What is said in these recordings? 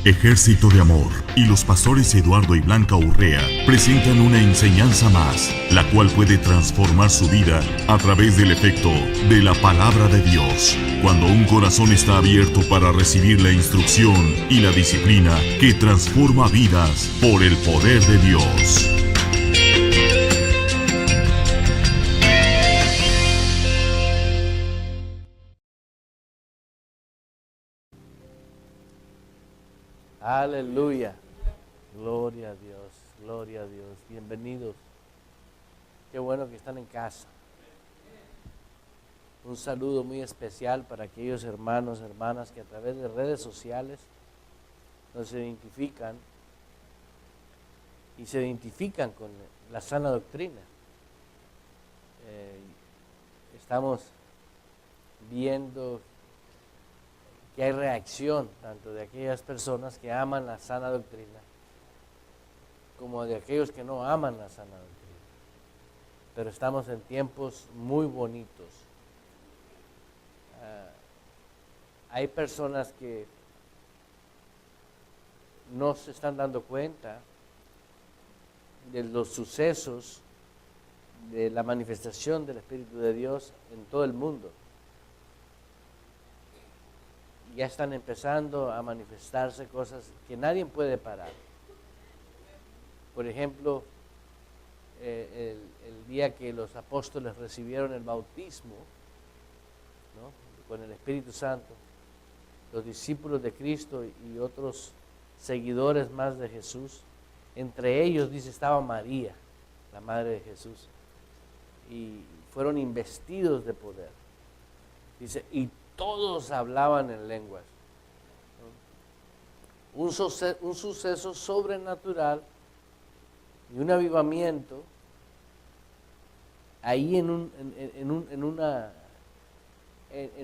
Ejército de Amor y los pastores Eduardo y Blanca Urrea presentan una enseñanza más, la cual puede transformar su vida a través del efecto de la palabra de Dios. Cuando un corazón está abierto para recibir la instrucción y la disciplina que transforma vidas por el poder de Dios. Aleluya. Gloria a Dios, gloria a Dios. Bienvenidos. Qué bueno que están en casa. Un saludo muy especial para aquellos hermanos, hermanas que a través de redes sociales nos identifican y se identifican con la sana doctrina. Estamos viendo que hay reacción tanto de aquellas personas que aman la sana doctrina como de aquellos que no aman la sana doctrina. Pero estamos en tiempos muy bonitos. Hay personas que no se están dando cuenta de los sucesos de la manifestación del Espíritu de Dios en todo el mundo. Ya están empezando a manifestarse cosas que nadie puede parar. Por ejemplo, el día que los apóstoles recibieron el bautismo, ¿no?, con el Espíritu Santo, los discípulos de Cristo y otros seguidores más de Jesús, entre ellos, dice, estaba María, la madre de Jesús, y fueron investidos de poder. Dice, y todos hablaban en lenguas. Un suceso sobrenatural y un avivamiento ahí en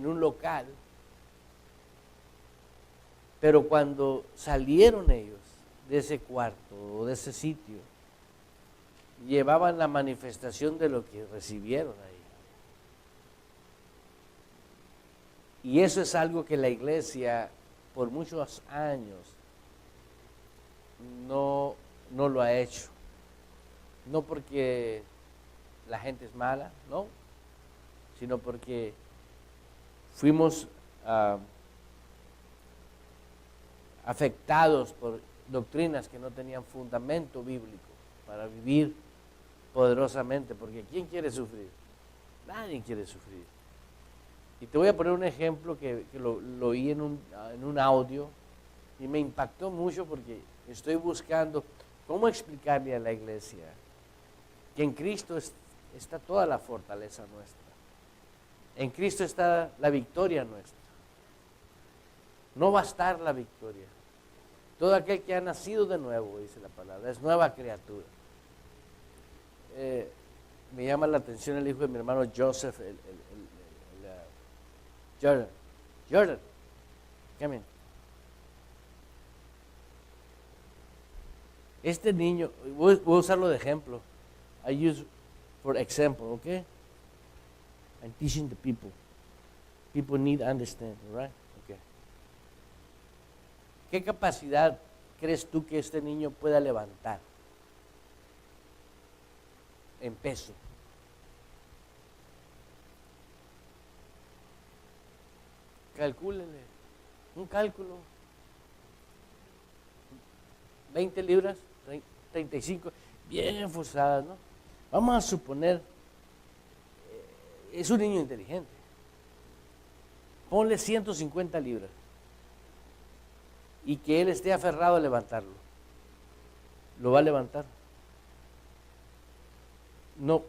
un local. Pero cuando salieron ellos de ese cuarto o de ese sitio, llevaban la manifestación de lo que recibieron ahí. Y eso es algo que la iglesia por muchos años no lo ha hecho. No porque la gente es mala, no, sino porque fuimos afectados por doctrinas que no tenían fundamento bíblico para vivir poderosamente. Porque ¿quién quiere sufrir? Nadie quiere sufrir. Y te voy a poner un ejemplo que lo oí en un audio y me impactó mucho porque estoy buscando cómo explicarle a la iglesia que en Cristo está toda la fortaleza nuestra. En Cristo está la victoria nuestra. No va a estar la victoria. Todo aquel que ha nacido de nuevo, dice la palabra, es nueva criatura. Me llama la atención el hijo de mi hermano Joseph, Jordan, come in. Este niño, voy a usarlo de ejemplo. I use for example, okay? I'm teaching the people. People need to understand, right? Okay. ¿Qué capacidad crees tú que este niño pueda levantar en peso? Calcúlenle, un cálculo, 20 libras, 35, bien forzadas, ¿no? Vamos a suponer, es un niño inteligente, ponle 150 libras y que él esté aferrado a levantarlo, ¿lo va a levantar? No.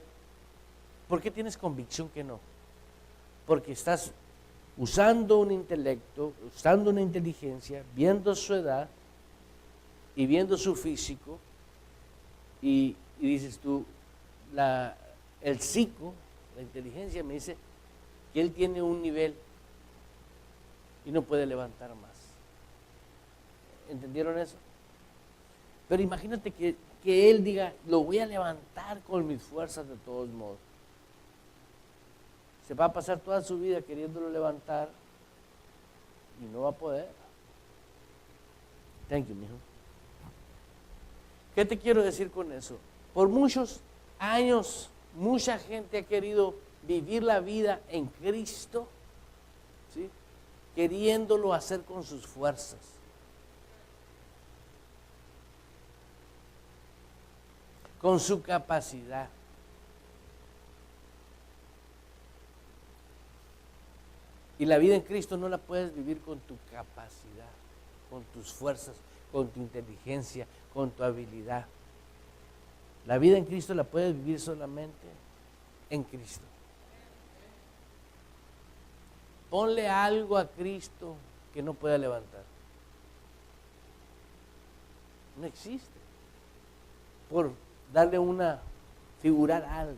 ¿Por qué tienes convicción que no? Porque estás usando un intelecto, usando una inteligencia, viendo su edad y viendo su físico, y dices tú, el psico, la inteligencia me dice que él tiene un nivel y no puede levantar más. ¿Entendieron eso? Pero imagínate que él diga, lo voy a levantar con mis fuerzas de todos modos. Se va a pasar toda su vida queriéndolo levantar y no va a poder. Thank you, mijo. ¿Qué te quiero decir con eso? Por muchos años, mucha gente ha querido vivir la vida en Cristo, ¿sí?, queriéndolo hacer con sus fuerzas. Con su capacidad. Y la vida en Cristo no la puedes vivir con tu capacidad, con tus fuerzas, con tu inteligencia, con tu habilidad. La vida en Cristo la puedes vivir solamente en Cristo. Ponle algo a Cristo que no pueda levantar. No existe. Por darle figurar algo.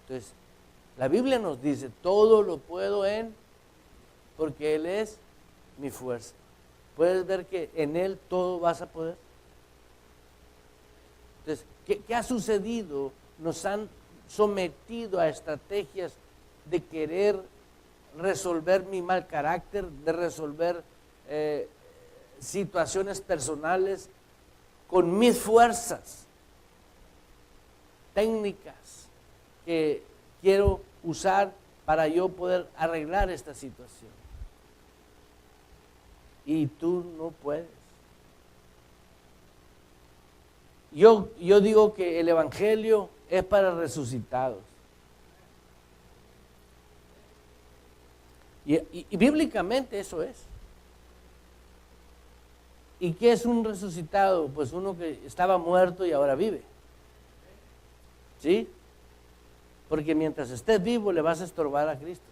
Entonces, la Biblia nos dice, todo lo puedo porque Él es mi fuerza. ¿Puedes ver que en Él todo vas a poder? Entonces, ¿qué ha sucedido? Nos han sometido a estrategias de querer resolver mi mal carácter, de resolver situaciones personales con mis fuerzas, técnicas que quiero usar para yo poder arreglar esta situación. Y tú no puedes. Yo digo que el Evangelio es para resucitados. Y bíblicamente eso es. ¿Y qué es un resucitado? Pues uno que estaba muerto y ahora vive. ¿Sí? Porque mientras estés vivo le vas a estorbar a Cristo.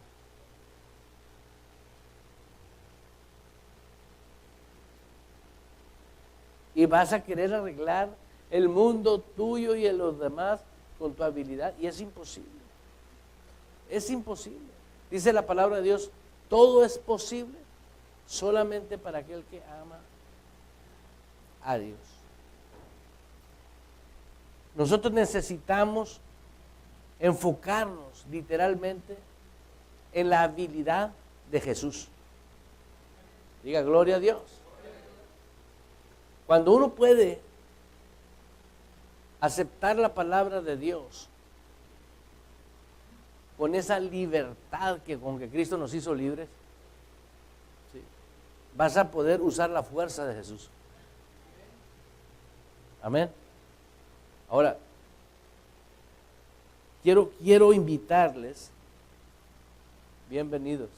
Y vas a querer arreglar el mundo tuyo y de los demás con tu habilidad. Y es imposible. Es imposible. Dice la palabra de Dios, todo es posible solamente para aquel que ama a Dios. Nosotros necesitamos enfocarnos literalmente en la habilidad de Jesús. Diga gloria a Dios. Cuando uno puede aceptar la palabra de Dios con esa libertad con que Cristo nos hizo libres, ¿sí?, vas a poder usar la fuerza de Jesús. Amén. Ahora, quiero invitarles, bienvenidos,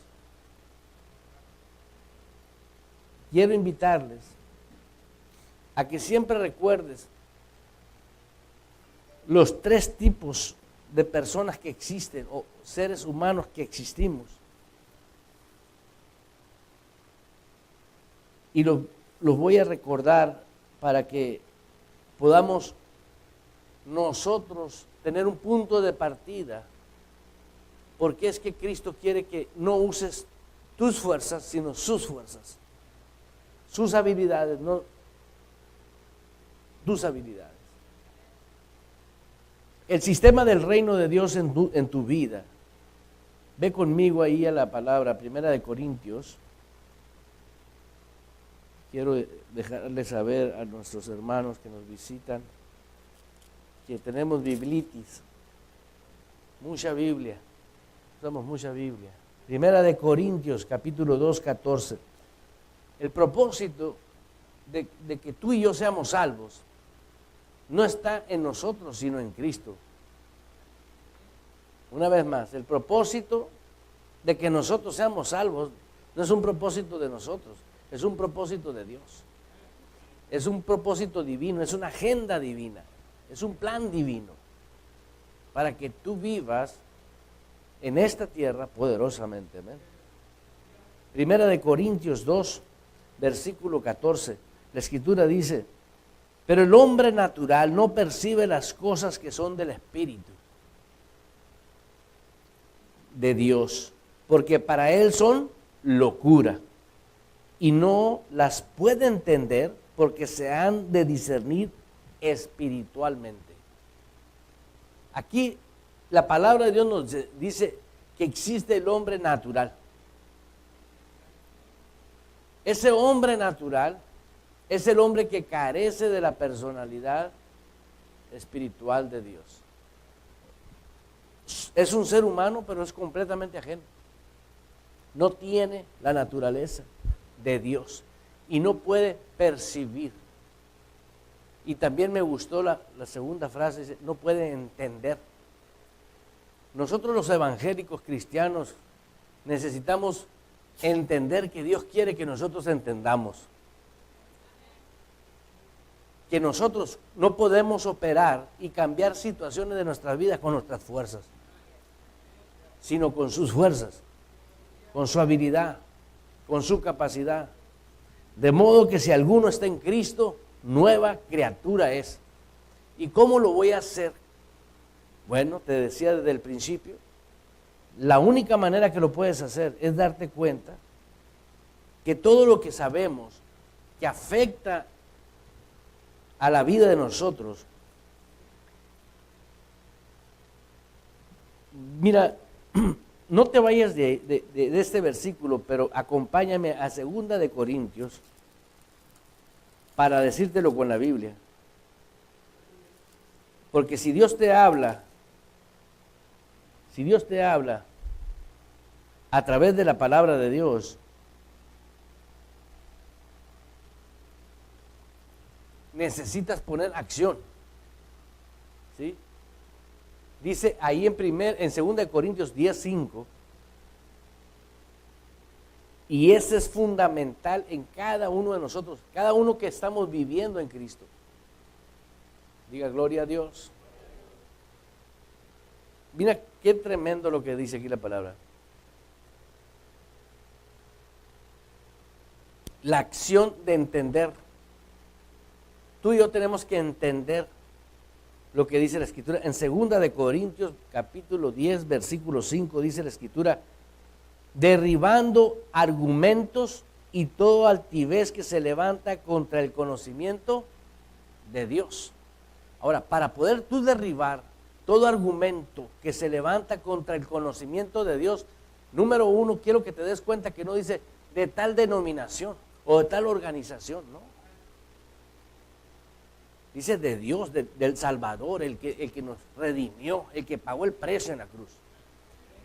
quiero invitarles a que siempre recuerdes los 3 tipos de personas que existen o seres humanos que existimos. Y los voy a recordar para que podamos nosotros tener un punto de partida, porque es que Cristo quiere que no uses tus fuerzas, sino sus fuerzas, sus habilidades, no tus habilidades. El sistema del reino de Dios en tu vida. Ve conmigo ahí a la palabra, 1 Corintios. Quiero dejarles saber a nuestros hermanos que nos visitan que tenemos biblitis, mucha Biblia, usamos mucha Biblia. 1 Corintios, capítulo 2, 14. El propósito de que tú y yo seamos salvos no está en nosotros, sino en Cristo. Una vez más, el propósito de que nosotros seamos salvos no es un propósito de nosotros, es un propósito de Dios. Es un propósito divino, es una agenda divina, es un plan divino para que tú vivas en esta tierra poderosamente. ¿Amén? 1 Corintios 2, versículo 14, la Escritura dice: pero el hombre natural no percibe las cosas que son del Espíritu de Dios, porque para él son locura, y no las puede entender porque se han de discernir espiritualmente. Aquí la palabra de Dios nos dice que existe el hombre natural. Ese hombre natural es el hombre que carece de la personalidad espiritual de Dios. Es un ser humano, pero es completamente ajeno. No tiene la naturaleza de Dios y no puede percibir. Y también me gustó la segunda frase, dice, no puede entender. Nosotros los evangélicos cristianos necesitamos entender que Dios quiere que nosotros entendamos. Que nosotros no podemos operar y cambiar situaciones de nuestras vidas con nuestras fuerzas, sino con sus fuerzas, con su habilidad, con su capacidad. De modo que si alguno está en Cristo, nueva criatura es. ¿Y cómo lo voy a hacer? Bueno, te decía desde el principio, la única manera que lo puedes hacer es darte cuenta que todo lo que sabemos que afecta a la vida de nosotros, mira, no te vayas de este versículo, pero acompáñame a 2 de Corintios para decírtelo con la Biblia. Porque si Dios te habla a través de la palabra de Dios, necesitas poner acción. ¿Sí? Dice ahí en 2 de Corintios 10:5, y ese es fundamental en cada uno de nosotros, cada uno que estamos viviendo en Cristo. Diga gloria a Dios. Mira qué tremendo lo que dice aquí la palabra. La acción de entender. Tú y yo tenemos que entender lo que dice la Escritura. En 2 de Corintios, capítulo 10, versículo 5, dice la Escritura, derribando argumentos y todo altivez que se levanta contra el conocimiento de Dios. Ahora, para poder tú derribar todo argumento que se levanta contra el conocimiento de Dios, número uno, quiero que te des cuenta que no dice de tal denominación o de tal organización, ¿no? Dice de Dios, del Salvador, el que nos redimió, el que pagó el precio en la cruz.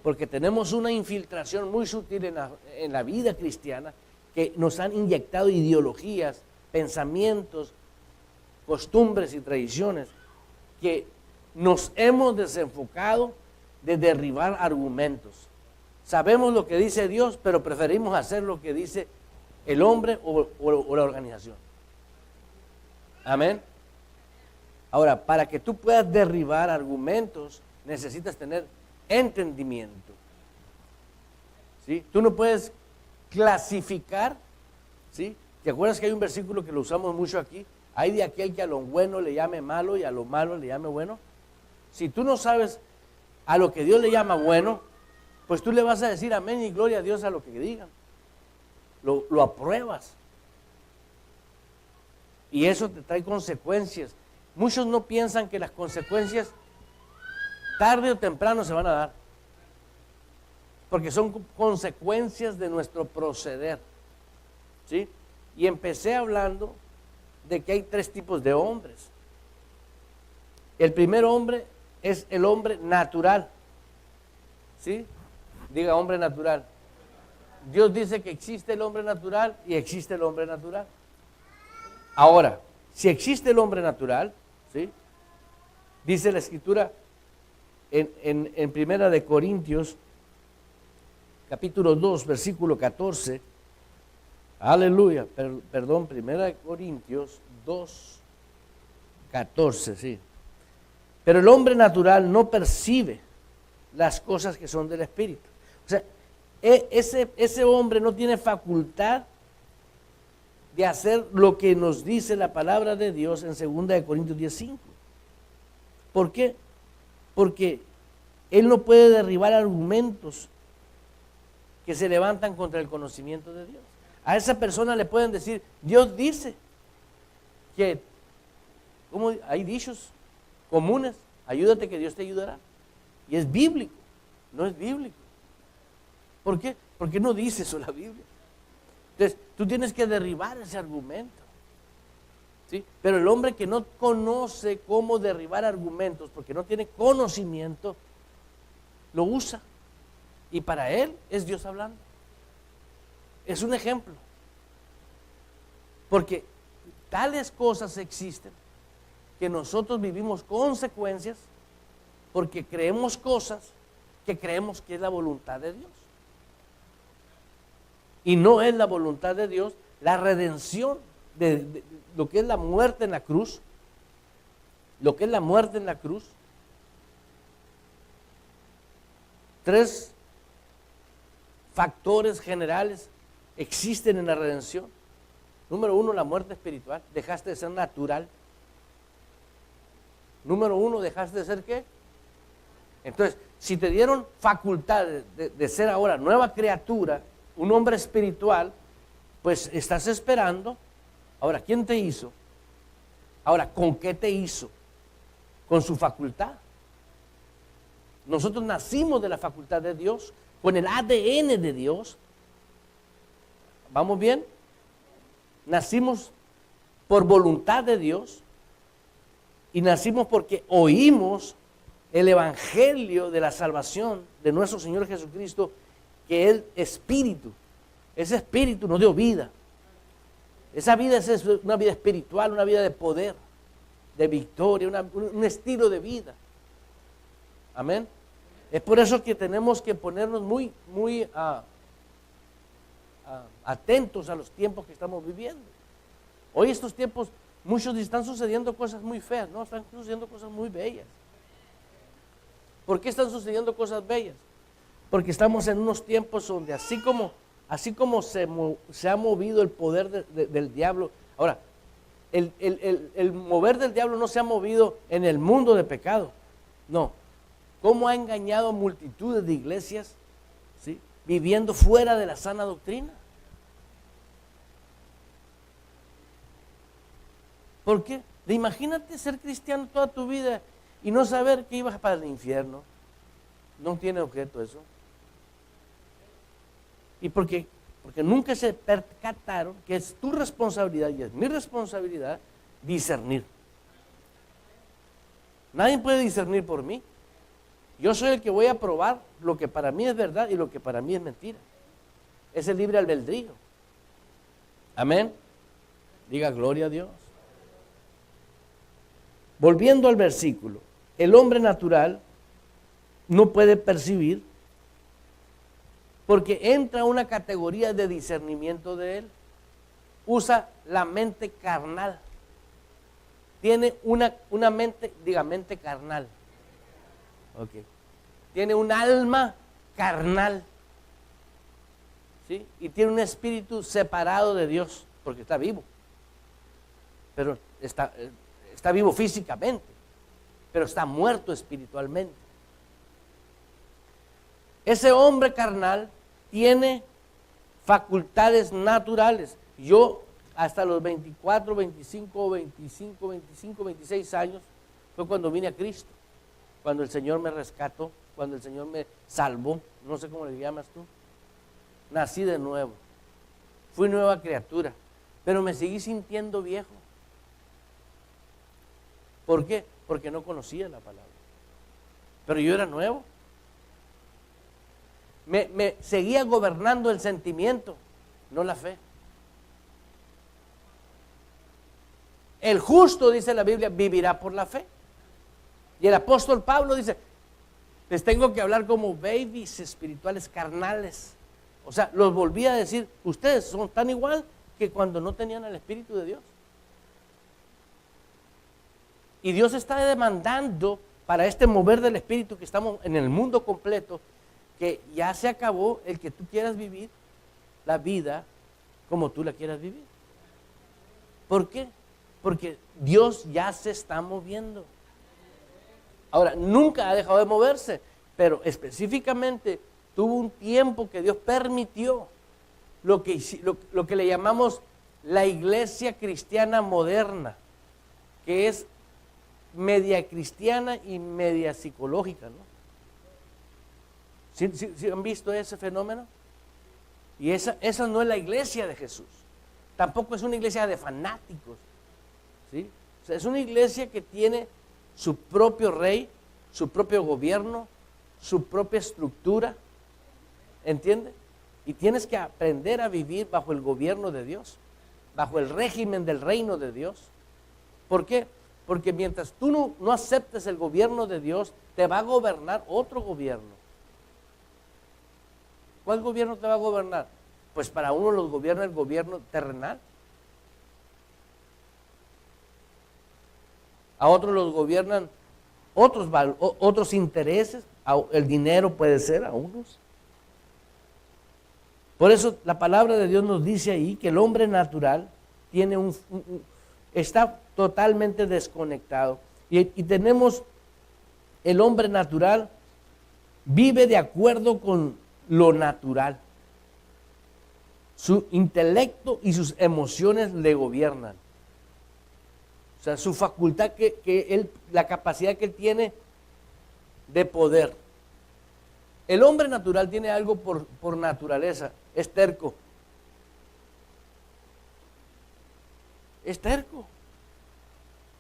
Porque tenemos una infiltración muy sutil en la vida cristiana que nos han inyectado ideologías, pensamientos, costumbres y tradiciones que nos hemos desenfocado de derribar argumentos. Sabemos lo que dice Dios, pero preferimos hacer lo que dice el hombre o la organización. Amén. Ahora, para que tú puedas derribar argumentos, necesitas tener entendimiento. ¿Sí? Tú no puedes clasificar, ¿sí? ¿Te acuerdas que hay un versículo que lo usamos mucho aquí? Hay de aquel que a lo bueno le llame malo y a lo malo le llame bueno. Si tú no sabes a lo que Dios le llama bueno, pues tú le vas a decir amén y gloria a Dios a lo que digan. Lo apruebas. Y eso te trae consecuencias. Muchos no piensan que las consecuencias tarde o temprano se van a dar, porque son consecuencias de nuestro proceder, ¿sí? Y empecé hablando de que hay 3 tipos de hombres. El primer hombre es el hombre natural, ¿sí? Diga hombre natural. Dios dice que existe el hombre natural y existe el hombre natural. Ahora, si existe el hombre natural, ¿sí? Dice la Escritura en 1 de Corintios, capítulo 2, versículo 14, aleluya, perdón, 1 de Corintios 2, 14, sí. Pero el hombre natural no percibe las cosas que son del Espíritu. O sea, ese hombre no tiene facultad de hacer lo que nos dice la palabra de Dios en 2 de Corintios 10:5. ¿Por qué? Porque él no puede derribar argumentos que se levantan contra el conocimiento de Dios. A esa persona le pueden decir, Dios dice que, ¿cómo? Hay dichos comunes, ayúdate que Dios te ayudará. Y es bíblico, no es bíblico. ¿Por qué? Porque no dice eso la Biblia. Entonces, tú tienes que derribar ese argumento. ¿sí? Pero el hombre que no conoce cómo derribar argumentos, porque no tiene conocimiento, lo usa. Y para él es Dios hablando. Es un ejemplo. Porque tales cosas existen que nosotros vivimos consecuencias porque creemos cosas que creemos que es la voluntad de Dios. Y no es la voluntad de Dios la redención de lo que es la muerte en la cruz. Lo que es la muerte en la cruz. 3 factores generales existen en la redención. Número 1, la muerte espiritual. Dejaste de ser natural. Número 1, dejaste de ser ¿qué? Entonces, si te dieron facultad de ser ahora nueva criatura, un hombre espiritual, pues estás esperando. Ahora, ¿quién te hizo? Ahora, ¿con qué te hizo? Con su facultad. Nosotros nacimos de la facultad de Dios, con el ADN de Dios. ¿Vamos bien? Nacimos por voluntad de Dios y nacimos porque oímos el evangelio de la salvación de nuestro Señor Jesucristo, que es espíritu. Ese espíritu nos dio vida. Esa vida es una vida espiritual, una vida de poder, de victoria, un estilo de vida. Amén. Es por eso que tenemos que ponernos muy atentos a los tiempos que estamos viviendo. Hoy estos tiempos, muchos están sucediendo cosas muy feas, no, están sucediendo cosas muy bellas. ¿Por qué están sucediendo cosas bellas? Porque estamos en unos tiempos donde así como se ha movido el poder del diablo. Ahora, el mover del diablo no se ha movido en el mundo de pecado, no. ¿Cómo ha engañado a multitudes de iglesias, ¿sí?, viviendo fuera de la sana doctrina? ¿Por qué? Imagínate ser cristiano toda tu vida y no saber que ibas para el infierno. No tiene objeto eso. Y porque nunca se percataron que es tu responsabilidad y es mi responsabilidad discernir. Nadie puede discernir por mí. Yo soy el que voy a probar lo que para mí es verdad y lo que para mí es mentira. Es el libre albedrío. Amén. Diga gloria a Dios. Volviendo al versículo, el hombre natural no puede percibir porque entra a una categoría de discernimiento de él. Usa la mente carnal. Tiene una mente, diga mente carnal. Okay. Tiene un alma carnal, ¿sí? Y tiene un espíritu separado de Dios, porque está vivo, pero está vivo físicamente, pero está muerto espiritualmente. Ese hombre carnal tiene facultades naturales. Yo hasta los 24, 25, 26 años fue cuando vine a Cristo. Cuando el Señor me rescató, cuando el Señor me salvó, no sé cómo le llamas tú. Nací de nuevo, fui nueva criatura, pero me seguí sintiendo viejo. ¿Por qué? Porque no conocía la palabra. Pero yo era nuevo. Me seguía gobernando el sentimiento, no la fe. El justo, dice la Biblia, vivirá por la fe. Y el apóstol Pablo dice, les tengo que hablar como babies espirituales carnales. O sea, los volví a decir, ustedes son tan igual que cuando no tenían el Espíritu de Dios. Y Dios está demandando para este mover del Espíritu que estamos en el mundo completo, que ya se acabó el que tú quieras vivir la vida como tú la quieras vivir. ¿Por qué? Porque Dios ya se está moviendo. Ahora, nunca ha dejado de moverse, pero específicamente tuvo un tiempo que Dios permitió lo que le llamamos la iglesia cristiana moderna, que es media cristiana y media psicológica, ¿no? ¿Sí han visto ese fenómeno? Y esa no es la iglesia de Jesús. Tampoco es una iglesia de fanáticos, ¿sí? O sea, es una iglesia que tiene su propio rey, su propio gobierno, su propia estructura, ¿entiendes? Y tienes que aprender a vivir bajo el gobierno de Dios, bajo el régimen del reino de Dios. ¿Por qué? Porque mientras tú no aceptes el gobierno de Dios, te va a gobernar otro gobierno. ¿Cuál gobierno te va a gobernar? Pues para uno los gobierna el gobierno terrenal. A otros los gobiernan otros intereses, el dinero puede ser a unos. Por eso la palabra de Dios nos dice ahí que el hombre natural tiene está totalmente desconectado. Y tenemos el hombre natural, vive de acuerdo con lo natural. Su intelecto y sus emociones le gobiernan. O sea, su facultad, la capacidad que él tiene de poder. El hombre natural tiene algo por naturaleza, es terco. Es terco.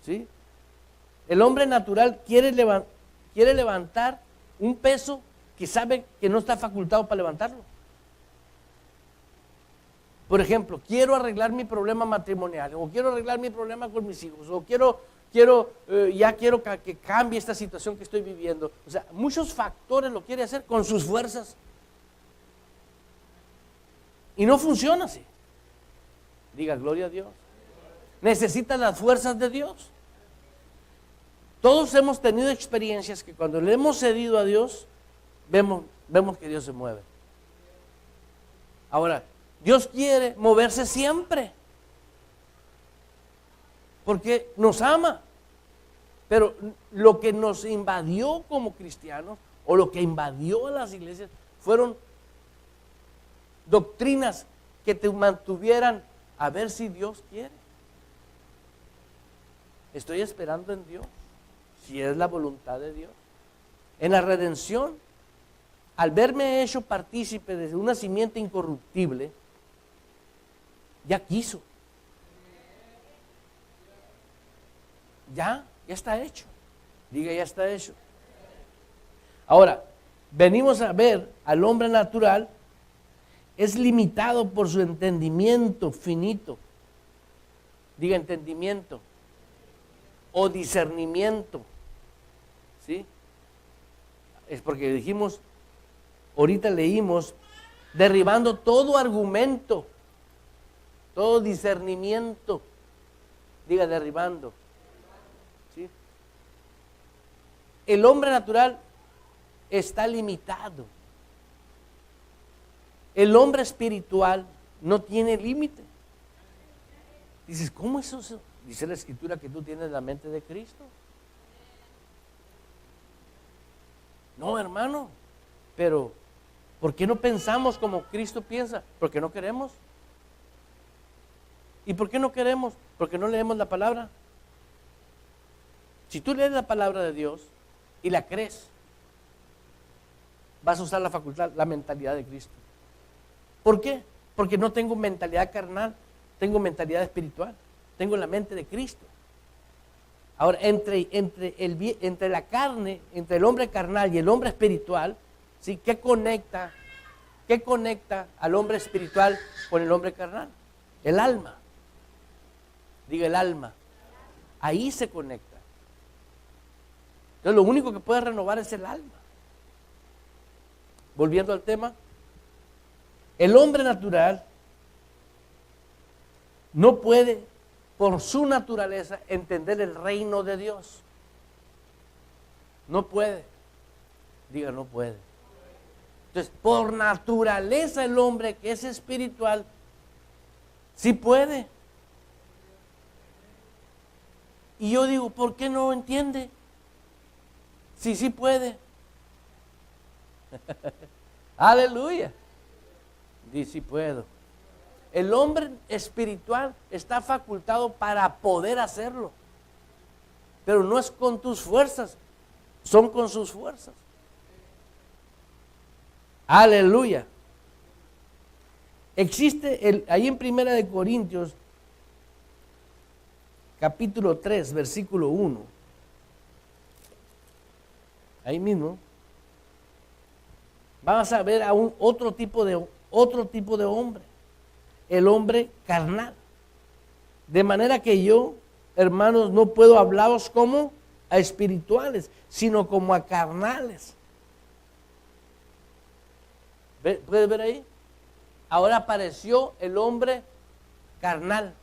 ¿Sí? El hombre natural quiere levantar un peso que sabe que no está facultado para levantarlo. Por ejemplo, quiero arreglar mi problema matrimonial, o quiero arreglar mi problema con mis hijos, o quiero que cambie esta situación que estoy viviendo. O sea, muchos factores lo quiere hacer con sus fuerzas. Y no funciona así. Diga, gloria a Dios. Necesita las fuerzas de Dios. Todos hemos tenido experiencias que cuando le hemos cedido a Dios, vemos que Dios se mueve. Ahora, Dios quiere moverse siempre, porque nos ama. Pero lo que nos invadió como cristianos, o lo que invadió a las iglesias, fueron doctrinas que te mantuvieran a ver si Dios quiere. Estoy esperando en Dios, si es la voluntad de Dios. En la redención, al verme hecho partícipe de una simiente incorruptible, ya quiso. Ya está hecho. Diga, ya está hecho. Ahora, venimos a ver al hombre natural, es limitado por su entendimiento finito. Diga, entendimiento o discernimiento. ¿Sí? Es porque dijimos, ahorita leímos, derribando todo argumento, todo discernimiento. Diga, derribando. ¿Sí? El hombre natural está limitado. El hombre espiritual no tiene límite. Dices, ¿cómo es eso? Dice la Escritura que tú tienes la mente de Cristo. No, hermano, pero ¿por qué no pensamos como Cristo piensa? Porque no queremos. ¿Y por qué no queremos? Porque no leemos la palabra. Si tú lees la palabra de Dios y la crees, vas a usar la facultad, la mentalidad de Cristo. ¿Por qué? Porque no tengo mentalidad carnal, tengo mentalidad espiritual, tengo la mente de Cristo. Ahora, entre la carne, entre el hombre carnal y el hombre espiritual, ¿sí? ¿Qué conecta al hombre espiritual con el hombre carnal? El alma. Diga, el alma. Ahí se conecta. Entonces, lo único que puede renovar es el alma. Volviendo al tema, el hombre natural no puede, por su naturaleza, entender el reino de Dios. No puede. Diga, no puede. Entonces, por naturaleza el hombre que es espiritual, sí puede. Y yo digo, ¿por qué no entiende? Sí puede. Aleluya. Dice, sí puedo. El hombre espiritual está facultado para poder hacerlo. Pero no es con tus fuerzas, son con sus fuerzas. Aleluya. Existe ahí en 1 Corintios, capítulo 3, versículo 1. Ahí mismo. Vamos a ver a otro tipo de hombre. El hombre carnal. De manera que yo, hermanos, no puedo hablaros como a espirituales, sino como a carnales. ¿Puedes ver ahí? Ahora apareció el hombre carnal.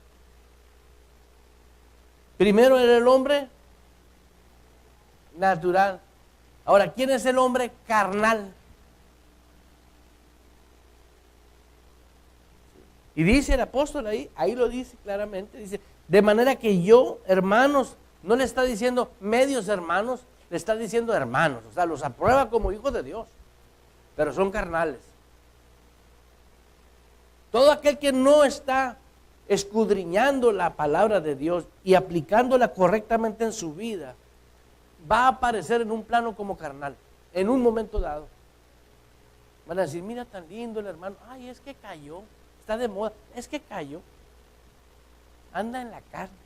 Primero era el hombre natural. Ahora, ¿quién es el hombre carnal? Y dice el apóstol ahí lo dice claramente, dice, de manera que yo, hermanos, no le está diciendo medios hermanos, le está diciendo hermanos, o sea, los aprueba como hijos de Dios, pero son carnales. Todo aquel que no está escudriñando la palabra de Dios y aplicándola correctamente en su vida, va a aparecer en un plano como carnal, en un momento dado. Van a decir, mira tan lindo el hermano, ay, es que cayó, está de moda, es que cayó, anda en la carne.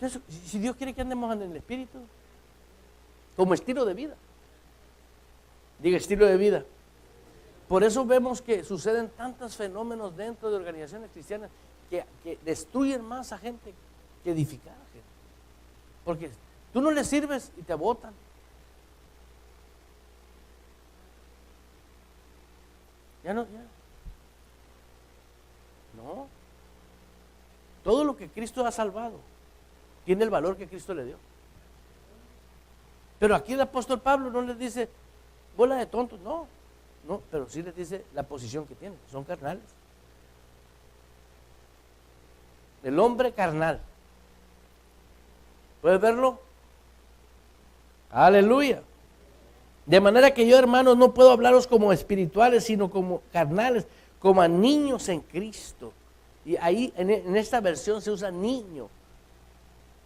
Entonces, si Dios quiere que andemos en el espíritu, como estilo de vida, diga estilo de vida. Por eso vemos que suceden tantos fenómenos dentro de organizaciones cristianas que destruyen más a gente que edificar a gente. Porque tú no les sirves y te botan. Ya no. Todo lo que Cristo ha salvado tiene el valor que Cristo le dio. Pero aquí el apóstol Pablo no les dice bola de tontos, no, pero sí les dice la posición que tienen, son carnales. El hombre carnal. ¿Puedes verlo? Aleluya. De manera que yo, hermanos, no puedo hablaros como espirituales, sino como carnales, como a niños en Cristo. Y ahí en esta versión se usa niño.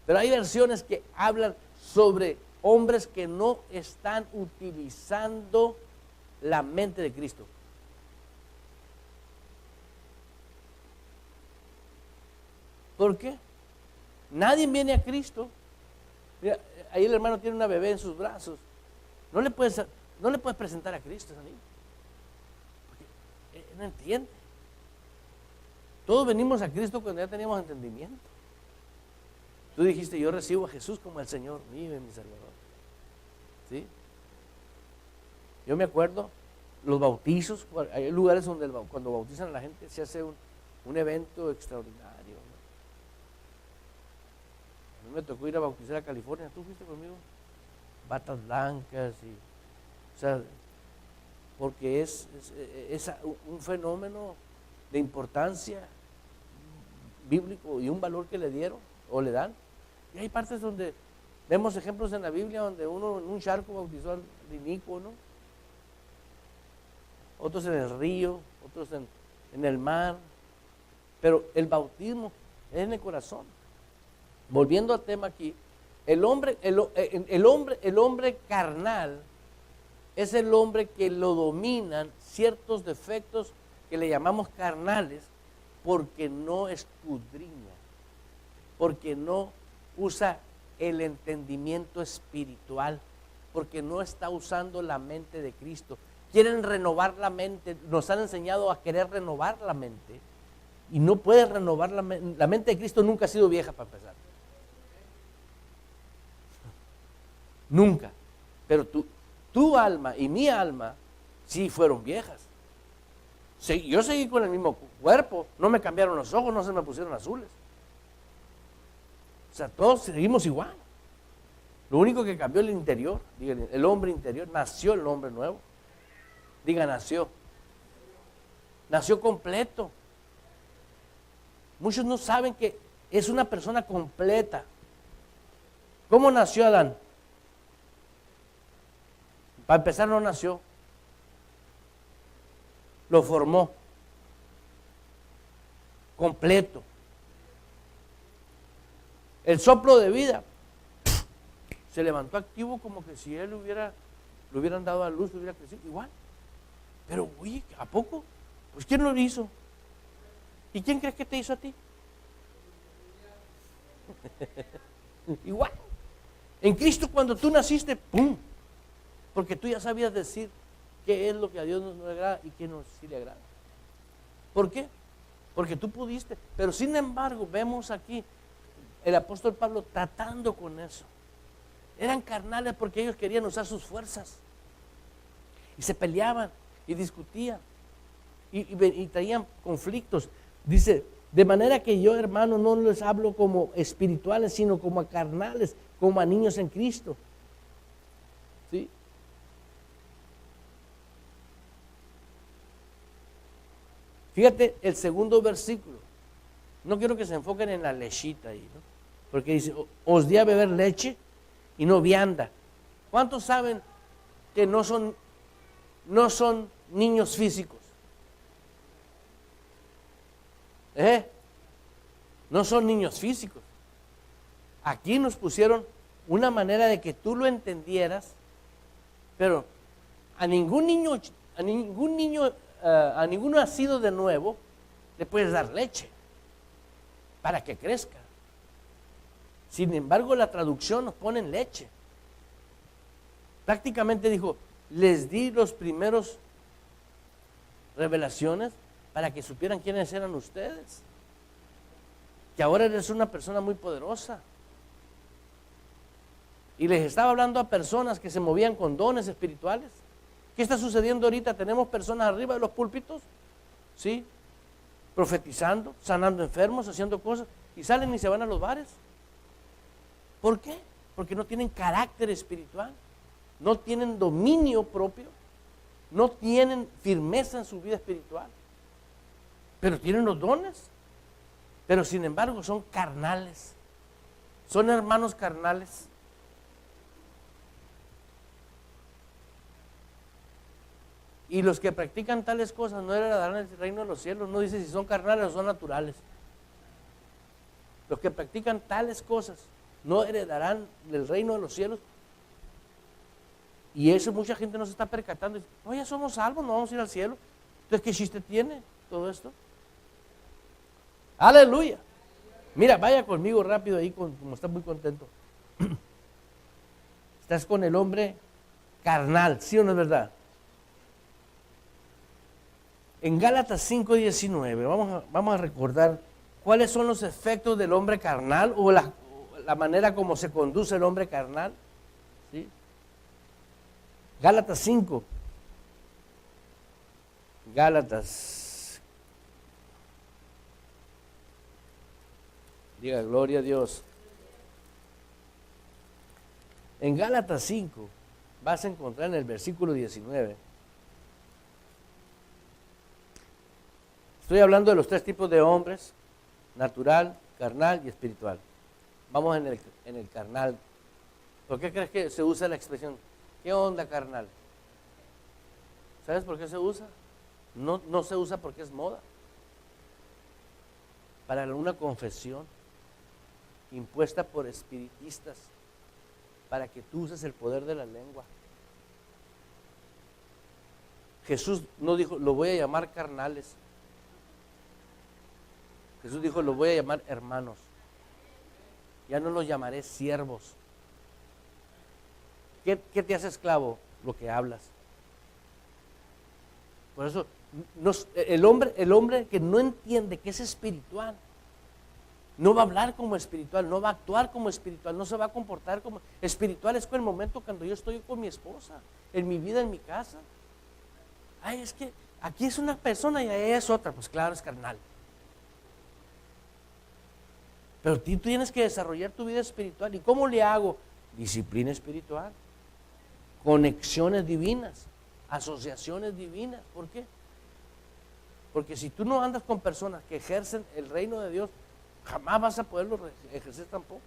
Pero hay versiones que hablan sobre hombres que no están utilizando la mente de Cristo. ¿Por qué? Nadie viene a Cristo. Mira, ahí el hermano tiene una bebé en sus brazos. No le puedes presentar a Cristo a esa niña. Porque no entiende. Todos venimos a Cristo cuando ya teníamos entendimiento. Tú dijiste, yo recibo a Jesús como el Señor mío y mi Salvador. ¿Sí? Yo me acuerdo, los bautizos, hay lugares donde cuando bautizan a la gente se hace un evento extraordinario. A mí me tocó ir a bautizar a California, ¿tú fuiste conmigo? Batas blancas, o sea, porque es un fenómeno de importancia bíblico y un valor que le dieron o le dan. Y hay partes donde vemos ejemplos en la Biblia donde uno en un charco bautizó al inicuo, ¿no? Otros en el río, otros en el mar, pero el bautismo es en el corazón. Volviendo al tema aquí, el hombre carnal es el hombre que lo dominan ciertos defectos que le llamamos carnales porque no escudriña, porque no usa el entendimiento espiritual, porque no está usando la mente de Cristo. Quieren renovar la mente, nos han enseñado a querer renovar la mente y no puedes renovar la mente. La mente de Cristo nunca ha sido vieja para empezar. Nunca. Pero tu alma y mi alma sí fueron viejas. Yo seguí con el mismo cuerpo, no me cambiaron los ojos, no se me pusieron azules. O sea, todos seguimos igual. Lo único que cambió el interior, digan, el hombre interior, nació el hombre nuevo. Diga, nació. Nació completo. Muchos no saben que es una persona completa. ¿Cómo nació Adán? Para empezar, no nació. Lo formó. Completo. El soplo de vida se levantó activo como que si él le hubieran dado a luz, le hubiera crecido igual. Pero, oye, ¿a poco? Pues ¿quién lo hizo? ¿Y quién crees que te hizo a ti? Igual. En Cristo cuando tú naciste, ¡pum! Porque tú ya sabías decir qué es lo que a Dios no le agrada y qué sí le agrada. ¿Por qué? Porque tú pudiste. Pero sin embargo, vemos aquí el apóstol Pablo tratando con eso. Eran carnales porque ellos querían usar sus fuerzas. Y se peleaban y discutían. Y traían conflictos. Dice, de manera que yo, hermano, no les hablo como espirituales, sino como a carnales, como a niños en Cristo. ¿Sí? Fíjate el segundo versículo. No quiero que se enfoquen en la lechita ahí, ¿no? Porque dice, os di a beber leche y no vianda. ¿Cuántos saben que no son niños físicos? No son niños físicos. Aquí nos pusieron una manera de que tú lo entendieras, pero a ningún niño nacido de nuevo le puedes dar leche para que crezca. Sin embargo, la traducción nos pone en leche. Prácticamente dijo, les di los primeros revelaciones para que supieran quiénes eran ustedes. Que ahora eres una persona muy poderosa. Y les estaba hablando a personas que se movían con dones espirituales. ¿Qué está sucediendo ahorita? Tenemos personas arriba de los púlpitos, ¿sí? Profetizando, sanando enfermos, haciendo cosas, y salen y se van a los bares. ¿Por qué? Porque no tienen carácter espiritual, no tienen dominio propio, no tienen firmeza en su vida espiritual, pero tienen los dones, pero sin embargo son carnales, son hermanos carnales. Y los que practican tales cosas no heredarán el reino de los cielos. No dice si son carnales o son naturales. Los que practican tales cosas no heredarán el reino de los cielos. Y eso mucha gente no se está percatando. Dice, no, ya somos salvos, no vamos a ir al cielo. Entonces, ¿qué chiste tiene todo esto? Aleluya. Mira, vaya conmigo rápido ahí, como está muy contento. Estás con el hombre carnal, ¿sí o no es verdad? En Gálatas 5:19, vamos a recordar cuáles son los efectos del hombre carnal o la manera como se conduce el hombre carnal. ¿Sí? Gálatas 5. Gálatas. Diga, gloria a Dios. En Gálatas 5 vas a encontrar en el versículo 19. Estoy hablando de los tres tipos de hombres: natural, carnal y espiritual. Vamos en el carnal. ¿Por qué crees que se usa la expresión? ¿Qué onda, carnal? ¿Sabes por qué se usa? No se usa porque es moda. Para una confesión impuesta por espiritistas, para que tú uses el poder de la lengua. Jesús no dijo, lo voy a llamar carnales. Jesús dijo, lo voy a llamar hermanos. Ya no los llamaré siervos. ¿Qué te hace esclavo? Lo que hablas. Por eso, el hombre que no entiende que es espiritual, no va a hablar como espiritual, no va a actuar como espiritual, no se va a comportar como espiritual. Es con el momento cuando yo estoy con mi esposa, en mi vida, en mi casa. Ay, es que aquí es una persona y ahí es otra. Pues claro, es carnal. Pero tú tienes que desarrollar tu vida espiritual. ¿Y cómo le hago? Disciplina espiritual, conexiones divinas, asociaciones divinas. ¿Por qué? Porque si tú no andas con personas que ejercen el reino de Dios, jamás vas a poderlo ejercer tampoco.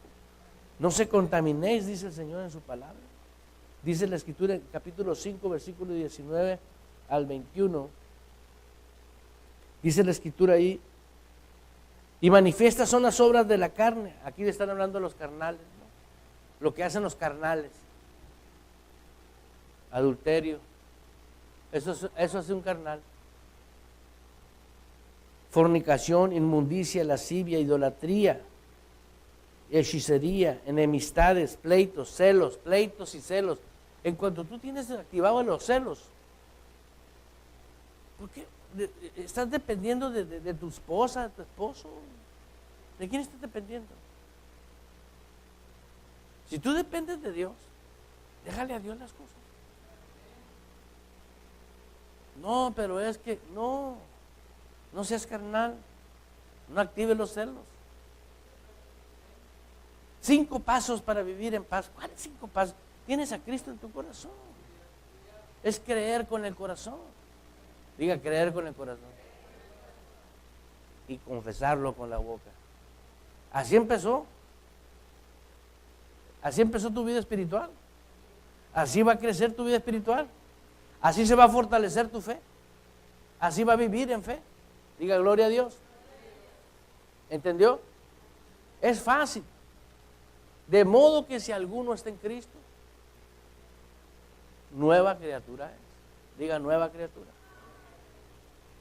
No se contaminéis, dice el Señor en su palabra. Dice la Escritura en capítulo 5, versículo 19 al 21. Dice la Escritura ahí, y manifiestas son las obras de la carne. Aquí le están hablando de los carnales, ¿no? Lo que hacen los carnales. Adulterio. Eso hace un carnal. Fornicación, inmundicia, lascivia, idolatría. hechicería, enemistades, pleitos, celos, pleitos y celos. En cuanto tú tienes activado los celos, ¿por qué? Estás dependiendo de tu esposa, de tu esposo. ¿De quién estás dependiendo? Si tú dependes de Dios, déjale a Dios las cosas. No, pero es que no seas carnal, no actives los celos. 5 pasos para vivir en paz. ¿Cuáles 5 pasos? Tienes a Cristo en tu corazón. Es creer con el corazón. Diga, creer con el corazón. Y confesarlo con la boca. Así empezó. Así empezó tu vida espiritual. Así va a crecer tu vida espiritual. Así se va a fortalecer tu fe. Así va a vivir en fe. Diga, gloria a Dios. ¿Entendió? Es fácil. De modo que si alguno está en Cristo, nueva criatura es. Diga, nueva criatura.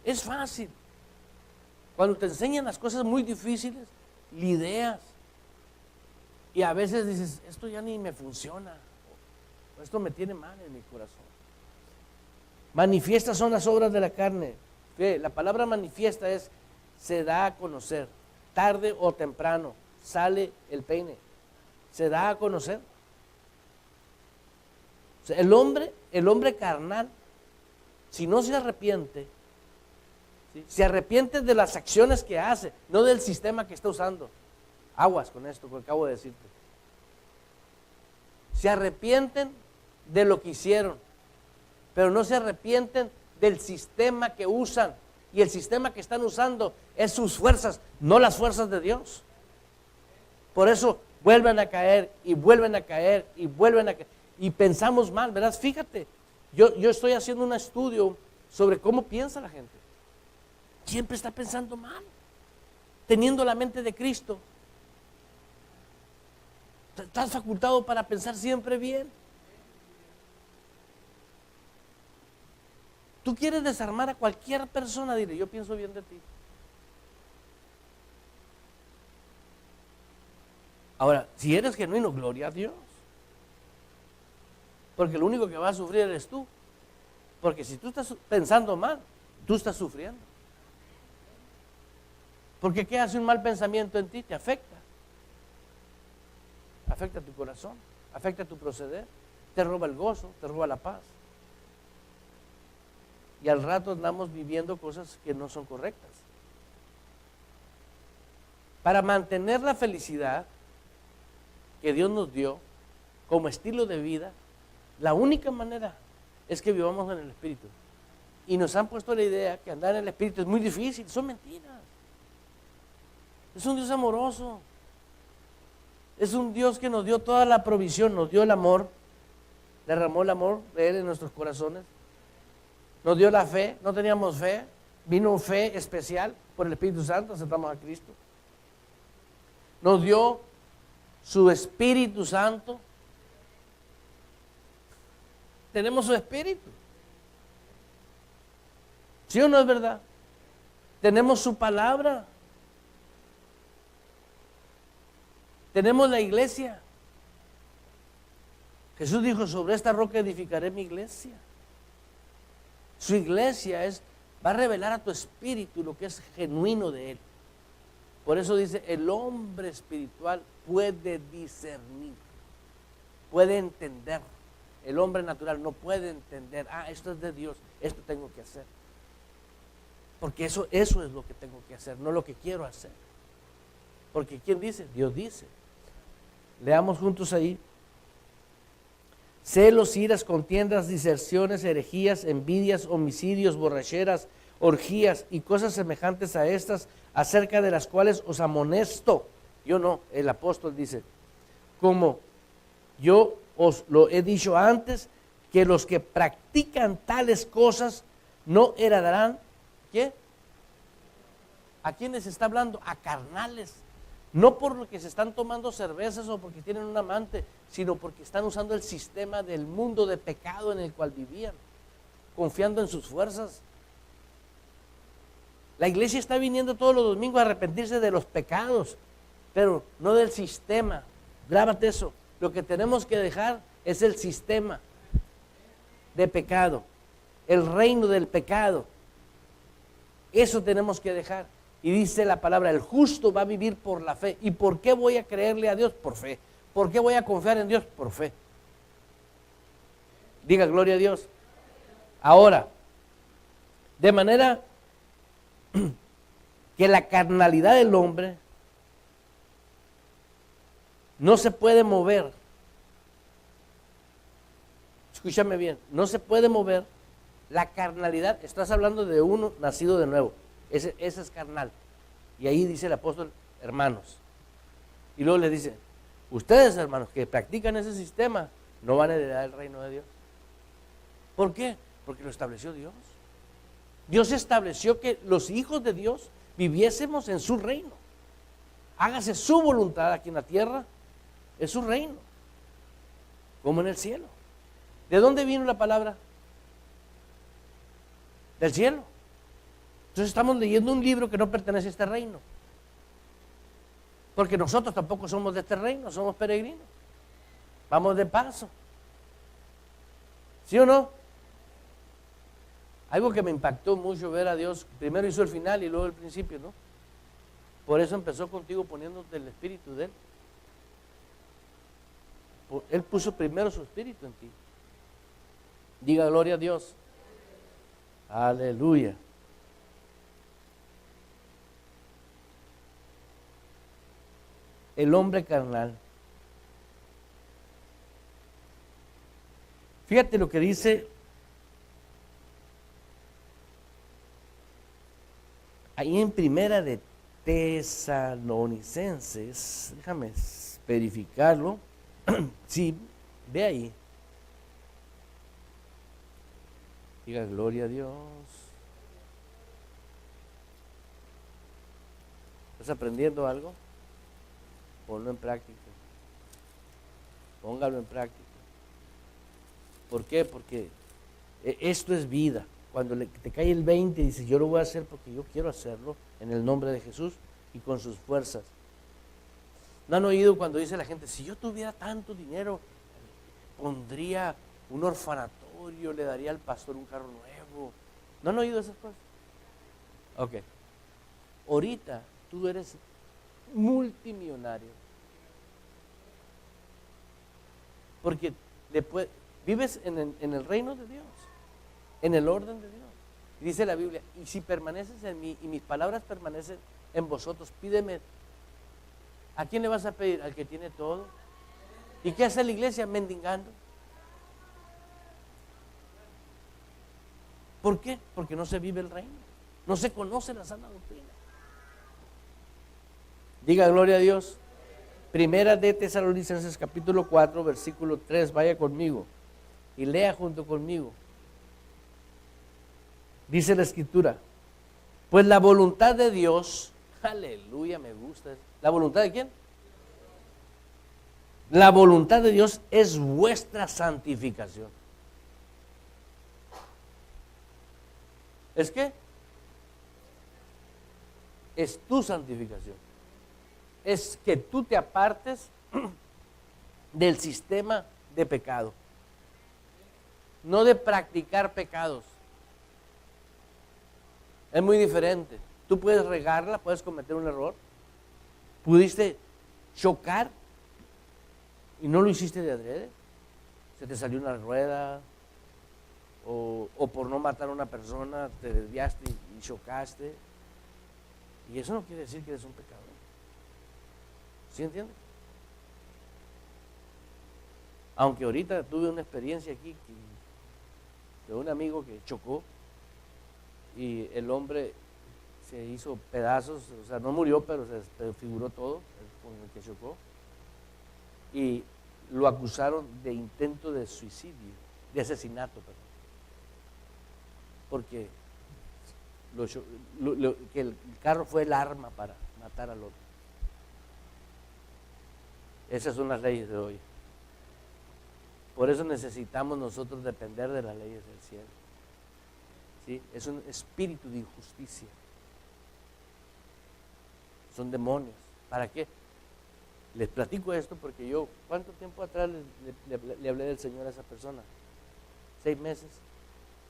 Es fácil. Cuando te enseñan las cosas muy difíciles, lidias. Y a veces dices, esto ya ni me funciona. O esto me tiene mal en mi corazón. Manifiestas son las obras de la carne. La palabra manifiesta es, se da a conocer. Tarde o temprano sale el peine. Se da a conocer. O sea, el hombre carnal, si no se arrepiente, ¿sí? Se arrepiente de las acciones que hace, no del sistema que está usando. Aguas con esto que acabo de decirte. Se arrepienten de lo que hicieron, pero no se arrepienten del sistema que usan. Y el sistema que están usando es sus fuerzas, no las fuerzas de Dios. Por eso vuelven a caer y vuelven a caer y vuelven a caer. Y pensamos mal, ¿verdad? Fíjate, yo estoy haciendo un estudio sobre cómo piensa la gente. Siempre está pensando mal. Teniendo la mente de Cristo, estás facultado para pensar siempre bien. Tú quieres desarmar a cualquier persona, dile, yo pienso bien de ti. Ahora, si eres genuino, gloria a Dios. Porque lo único que va a sufrir eres tú. Porque si tú estás pensando mal, tú estás sufriendo. Porque ¿qué hace un mal pensamiento en ti? Te afecta. Afecta tu corazón, afecta tu proceder, te roba el gozo, te roba la paz. Y al rato andamos viviendo cosas que no son correctas. Para mantener la felicidad que Dios nos dio como estilo de vida, la única manera es que vivamos en el Espíritu. Y nos han puesto la idea que andar en el Espíritu es muy difícil, son mentiras. Es un Dios amoroso. Es un Dios que nos dio toda la provisión, nos dio el amor, derramó el amor de Él en nuestros corazones. Nos dio la fe, no teníamos fe, vino fe especial por el Espíritu Santo, aceptamos a Cristo. Nos dio su Espíritu Santo. Tenemos su Espíritu. ¿Sí o no es verdad? Tenemos su palabra. Tenemos la iglesia. Jesús dijo, sobre esta roca edificaré mi iglesia. Su iglesia va a revelar a tu espíritu lo que es genuino de Él. Por eso dice, el hombre espiritual puede discernir, puede entender. El hombre natural no puede entender, esto es de Dios, esto tengo que hacer. Porque eso es lo que tengo que hacer, no lo que quiero hacer. Porque ¿quién dice? Dios dice. Leamos juntos ahí. Celos, iras, contiendas, diserciones, herejías, envidias, homicidios, borracheras, orgías y cosas semejantes a estas, acerca de las cuales os amonesto. Yo no, el apóstol dice, como yo os lo he dicho antes, que los que practican tales cosas no heredarán, ¿qué? ¿A quiénes está hablando? A carnales. No por lo que se están tomando cervezas o porque tienen un amante, sino porque están usando el sistema del mundo de pecado en el cual vivían, confiando en sus fuerzas. La iglesia está viniendo todos los domingos a arrepentirse de los pecados, pero no del sistema. Grábate eso. Lo que tenemos que dejar es el sistema de pecado, el reino del pecado. Eso tenemos que dejar. Y dice la palabra, el justo va a vivir por la fe. ¿Y por qué voy a creerle a Dios? Por fe. ¿Por qué voy a confiar en Dios? Por fe. Diga gloria a Dios. Ahora, de manera que la carnalidad del hombre no se puede mover. Escúchame bien, no se puede mover la carnalidad. Estás hablando de uno nacido de nuevo. Ese es carnal. Y ahí dice el apóstol, hermanos. Y luego le dice, ustedes, hermanos, que practican ese sistema, no van a heredar el reino de Dios. ¿Por qué? Porque lo estableció Dios. Dios estableció que los hijos de Dios viviésemos en su reino. Hágase su voluntad aquí en la tierra, es su reino, como en el cielo. ¿De dónde vino la palabra? Del cielo. Entonces estamos leyendo un libro que no pertenece a este reino. Porque nosotros tampoco somos de este reino, somos peregrinos. Vamos de paso. ¿Sí o no? Algo que me impactó mucho ver a Dios, primero hizo el final y luego el principio, ¿no? Por eso empezó contigo poniéndote el espíritu de Él. Él puso primero su espíritu en ti. Diga gloria a Dios. Aleluya. El hombre carnal. Fíjate lo que dice ahí en Primera de Tesalonicenses. Déjame verificarlo. Sí, ve ahí. Diga gloria a Dios. ¿Estás aprendiendo algo? Ponlo en práctica. Póngalo en práctica. ¿Por qué? Porque esto es vida. Cuando te cae el 20 y dices, yo lo voy a hacer porque yo quiero hacerlo en el nombre de Jesús y con sus fuerzas. ¿No han oído cuando dice la gente, si yo tuviera tanto dinero, pondría un orfanatorio, le daría al pastor un carro nuevo? ¿No han oído esas cosas? Ok. Ahorita tú eres multimillonario. Porque vives en el reino de Dios, en el orden de Dios. Y dice la Biblia, y si permaneces en mí y mis palabras permanecen en vosotros, pídeme. ¿A quién le vas a pedir? Al que tiene todo. ¿Y qué hace la iglesia? Mendigando. ¿Por qué? Porque no se vive el reino. No se conoce la sana doctrina. Diga gloria a Dios. Primera de Tesalonicenses capítulo 4, versículo 3. Vaya conmigo y lea junto conmigo. Dice la escritura, pues la voluntad de Dios, aleluya, me gusta. ¿La voluntad de quién? La voluntad de Dios es vuestra santificación. ¿Es qué? Es tu santificación. Es que tú te apartes del sistema de pecado. No de practicar pecados. Es muy diferente. Tú puedes regarla, puedes cometer un error. Pudiste chocar y no lo hiciste de adrede. Se te salió una rueda o por no matar a una persona te desviaste y chocaste. Y eso no quiere decir que eres un pecador. ¿Sí entiendes? Aunque ahorita tuve una experiencia aquí de un amigo que chocó y el hombre se hizo pedazos, o sea, no murió, pero se desfiguró todo con el que chocó. Y lo acusaron de intento de suicidio, de asesinato, perdón. Porque que el carro fue el arma para matar al otro. Esas son las leyes de hoy. Por eso necesitamos nosotros depender de las leyes del cielo. ¿Sí? Es un espíritu de injusticia. Son demonios. ¿Para qué? Les platico esto porque yo, ¿cuánto tiempo atrás le hablé del Señor a esa persona? 6 meses.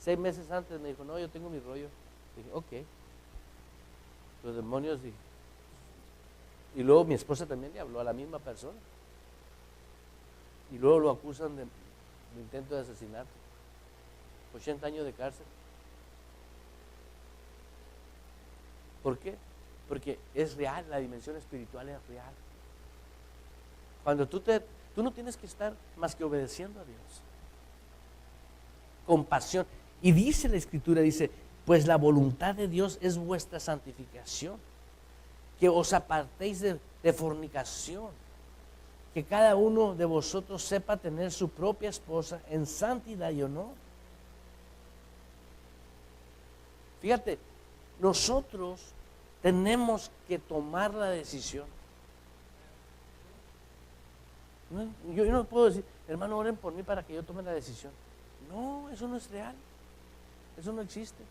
6 meses antes me dijo, no, yo tengo mi rollo. Dije, ok. Los demonios, y luego mi esposa también le habló a la misma persona. Y luego lo acusan de intento de asesinato. 80 años de cárcel. ¿Por qué? Porque es real, la dimensión espiritual es real. Cuando tú no tienes que estar más que obedeciendo a Dios. Con pasión. Y dice la Escritura, dice, pues la voluntad de Dios es vuestra santificación. Que os apartéis de fornicación. Que cada uno de vosotros sepa tener su propia esposa en santidad y honor. Fíjate, nosotros tenemos que tomar la decisión. Yo no puedo decir, hermano, oren por mí para que yo tome la decisión. No, eso no es real. Eso no existe.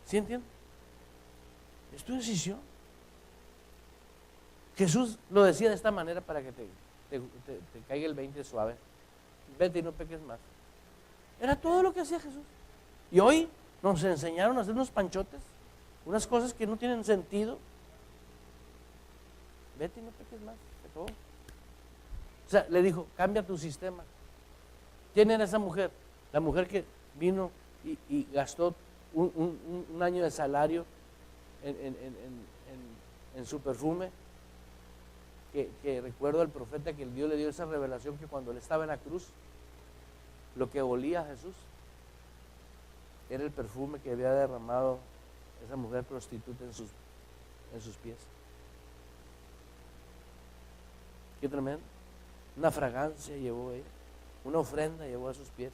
¿Sí entiendes? Es tu decisión. Jesús lo decía de esta manera para que te caiga el 20 suave. Vete y no peques más. Era todo lo que hacía Jesús. Y hoy nos enseñaron a hacer unos panchotes, unas cosas que no tienen sentido. Vete y no peques más, se acabó. O sea, le dijo, cambia tu sistema. ¿Quién era esa mujer? La mujer que vino y gastó un año de salario en su perfume. Que recuerdo al profeta que Dios le dio esa revelación que cuando él estaba en la cruz, lo que olía a Jesús era el perfume que había derramado esa mujer prostituta en sus pies. Qué tremendo. Una fragancia llevó ella, una ofrenda llevó a sus pies.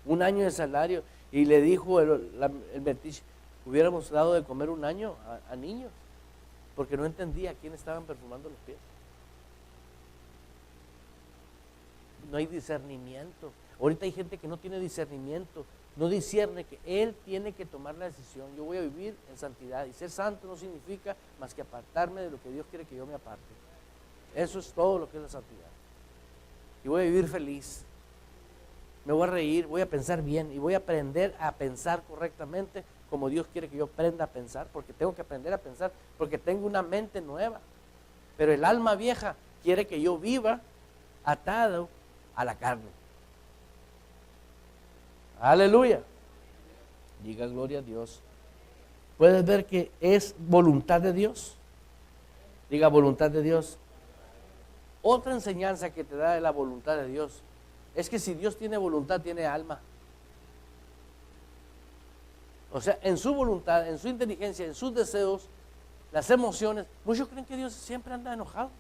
Un año de salario, y le dijo el metiche, hubiéramos dado de comer un año a niños, porque no entendía a quién estaban perfumando los pies. No hay discernimiento. Ahorita hay gente que no tiene discernimiento, no discierne que él tiene que tomar la decisión. Yo voy a vivir en santidad, y ser santo no significa más que apartarme de lo que Dios quiere que yo me aparte. Eso es todo lo que es la santidad. Y voy a vivir feliz. Me voy a reír, voy a pensar bien y voy a aprender a pensar correctamente como Dios quiere que yo aprenda a pensar, porque tengo que aprender a pensar, porque tengo una mente nueva. Pero el alma vieja quiere que yo viva atado a la carne. Aleluya. Diga gloria a Dios. ¿Puedes ver que es voluntad de Dios? Diga voluntad de Dios. Otra enseñanza que te da de la voluntad de Dios es que si Dios tiene voluntad, tiene alma. O sea, en su voluntad, en su inteligencia, en sus deseos, las emociones. Muchos creen que Dios siempre anda enojado.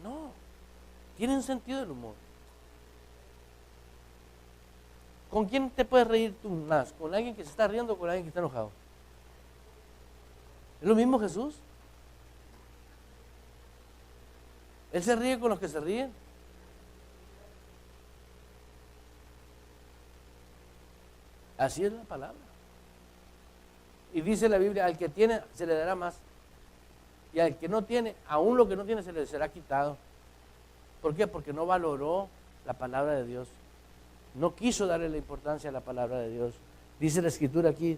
No, tiene un sentido del humor. ¿Con quién te puedes reír tú más? ¿Con alguien que se está riendo o con alguien que está enojado? ¿Es lo mismo Jesús? Él se ríe con los que se ríen. Así es la palabra. Y dice la Biblia, al que tiene se le dará más. Y al que no tiene, aún lo que no tiene se le será quitado. ¿Por qué? Porque no valoró la palabra de Dios. No quiso darle la importancia a la palabra de Dios. Dice la Escritura aquí,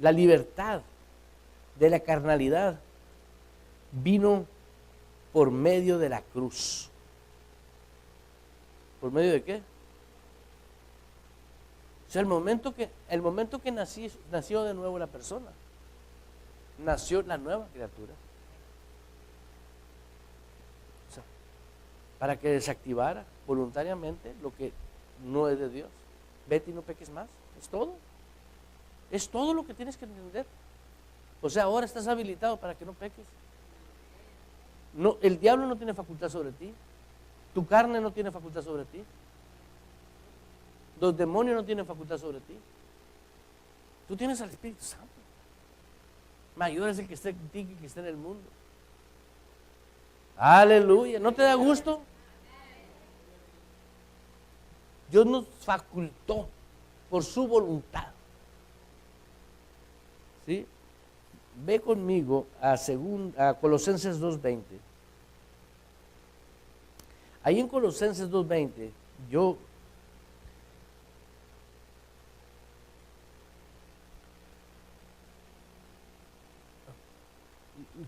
la libertad de la carnalidad vino por medio de la cruz. ¿Por medio de qué? O sea, el momento que nació de nuevo la persona, nació la nueva criatura. O sea, para que desactivara voluntariamente lo que no es de Dios. Vete y no peques más. Es todo. Es todo lo que tienes que entender. O sea, ahora estás habilitado para que no peques. No, el diablo no tiene facultad sobre ti. Tu carne no tiene facultad sobre ti. Los demonios no tienen facultad sobre ti. Tú tienes al Espíritu Santo. Mayor es el que está en ti que el que está en el mundo. Aleluya. ¿No te da gusto? Dios nos facultó por su voluntad. ¿Sí? Ve conmigo a Colosenses 2:20. Ahí en Colosenses 2:20, yo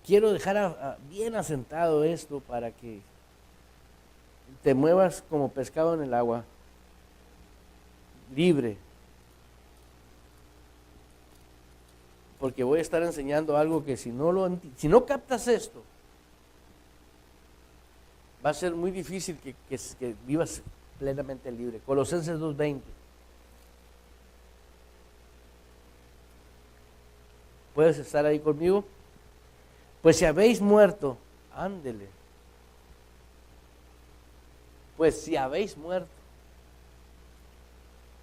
quiero dejar bien asentado esto para que te muevas como pescado en el agua, libre. Porque voy a estar enseñando algo que si no captas esto, va a ser muy difícil que vivas plenamente libre. Colosenses 2:20. ¿Puedes estar ahí conmigo? Pues si habéis muerto, ándele. Pues si habéis muerto,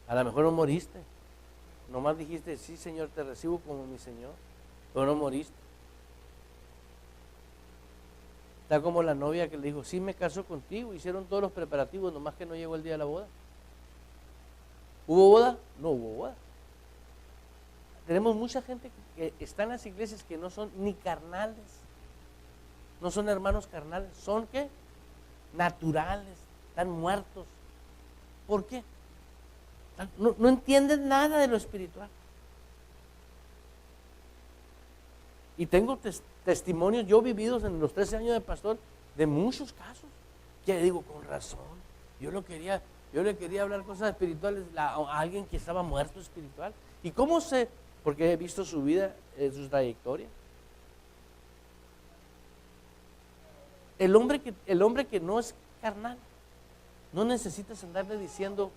a lo mejor no moriste. Nomás dijiste, sí, Señor, te recibo como mi Señor, pero no moriste. Está como la novia que le dijo, sí, me caso contigo, hicieron todos los preparativos, nomás que no llegó el día de la boda. ¿Hubo boda? No hubo boda. Tenemos mucha gente que está en las iglesias que no son ni carnales, no son hermanos carnales, son ¿qué? Naturales, están muertos. ¿Por qué? No entienden nada de lo espiritual. Y tengo testimonios yo vividos en los 13 años de pastor de muchos casos que digo, con razón, yo le quería hablar cosas espirituales a alguien que estaba muerto espiritual. ¿Y cómo sé? Porque he visto su vida, su trayectoria. El hombre que no es carnal, no necesitas andarle diciendo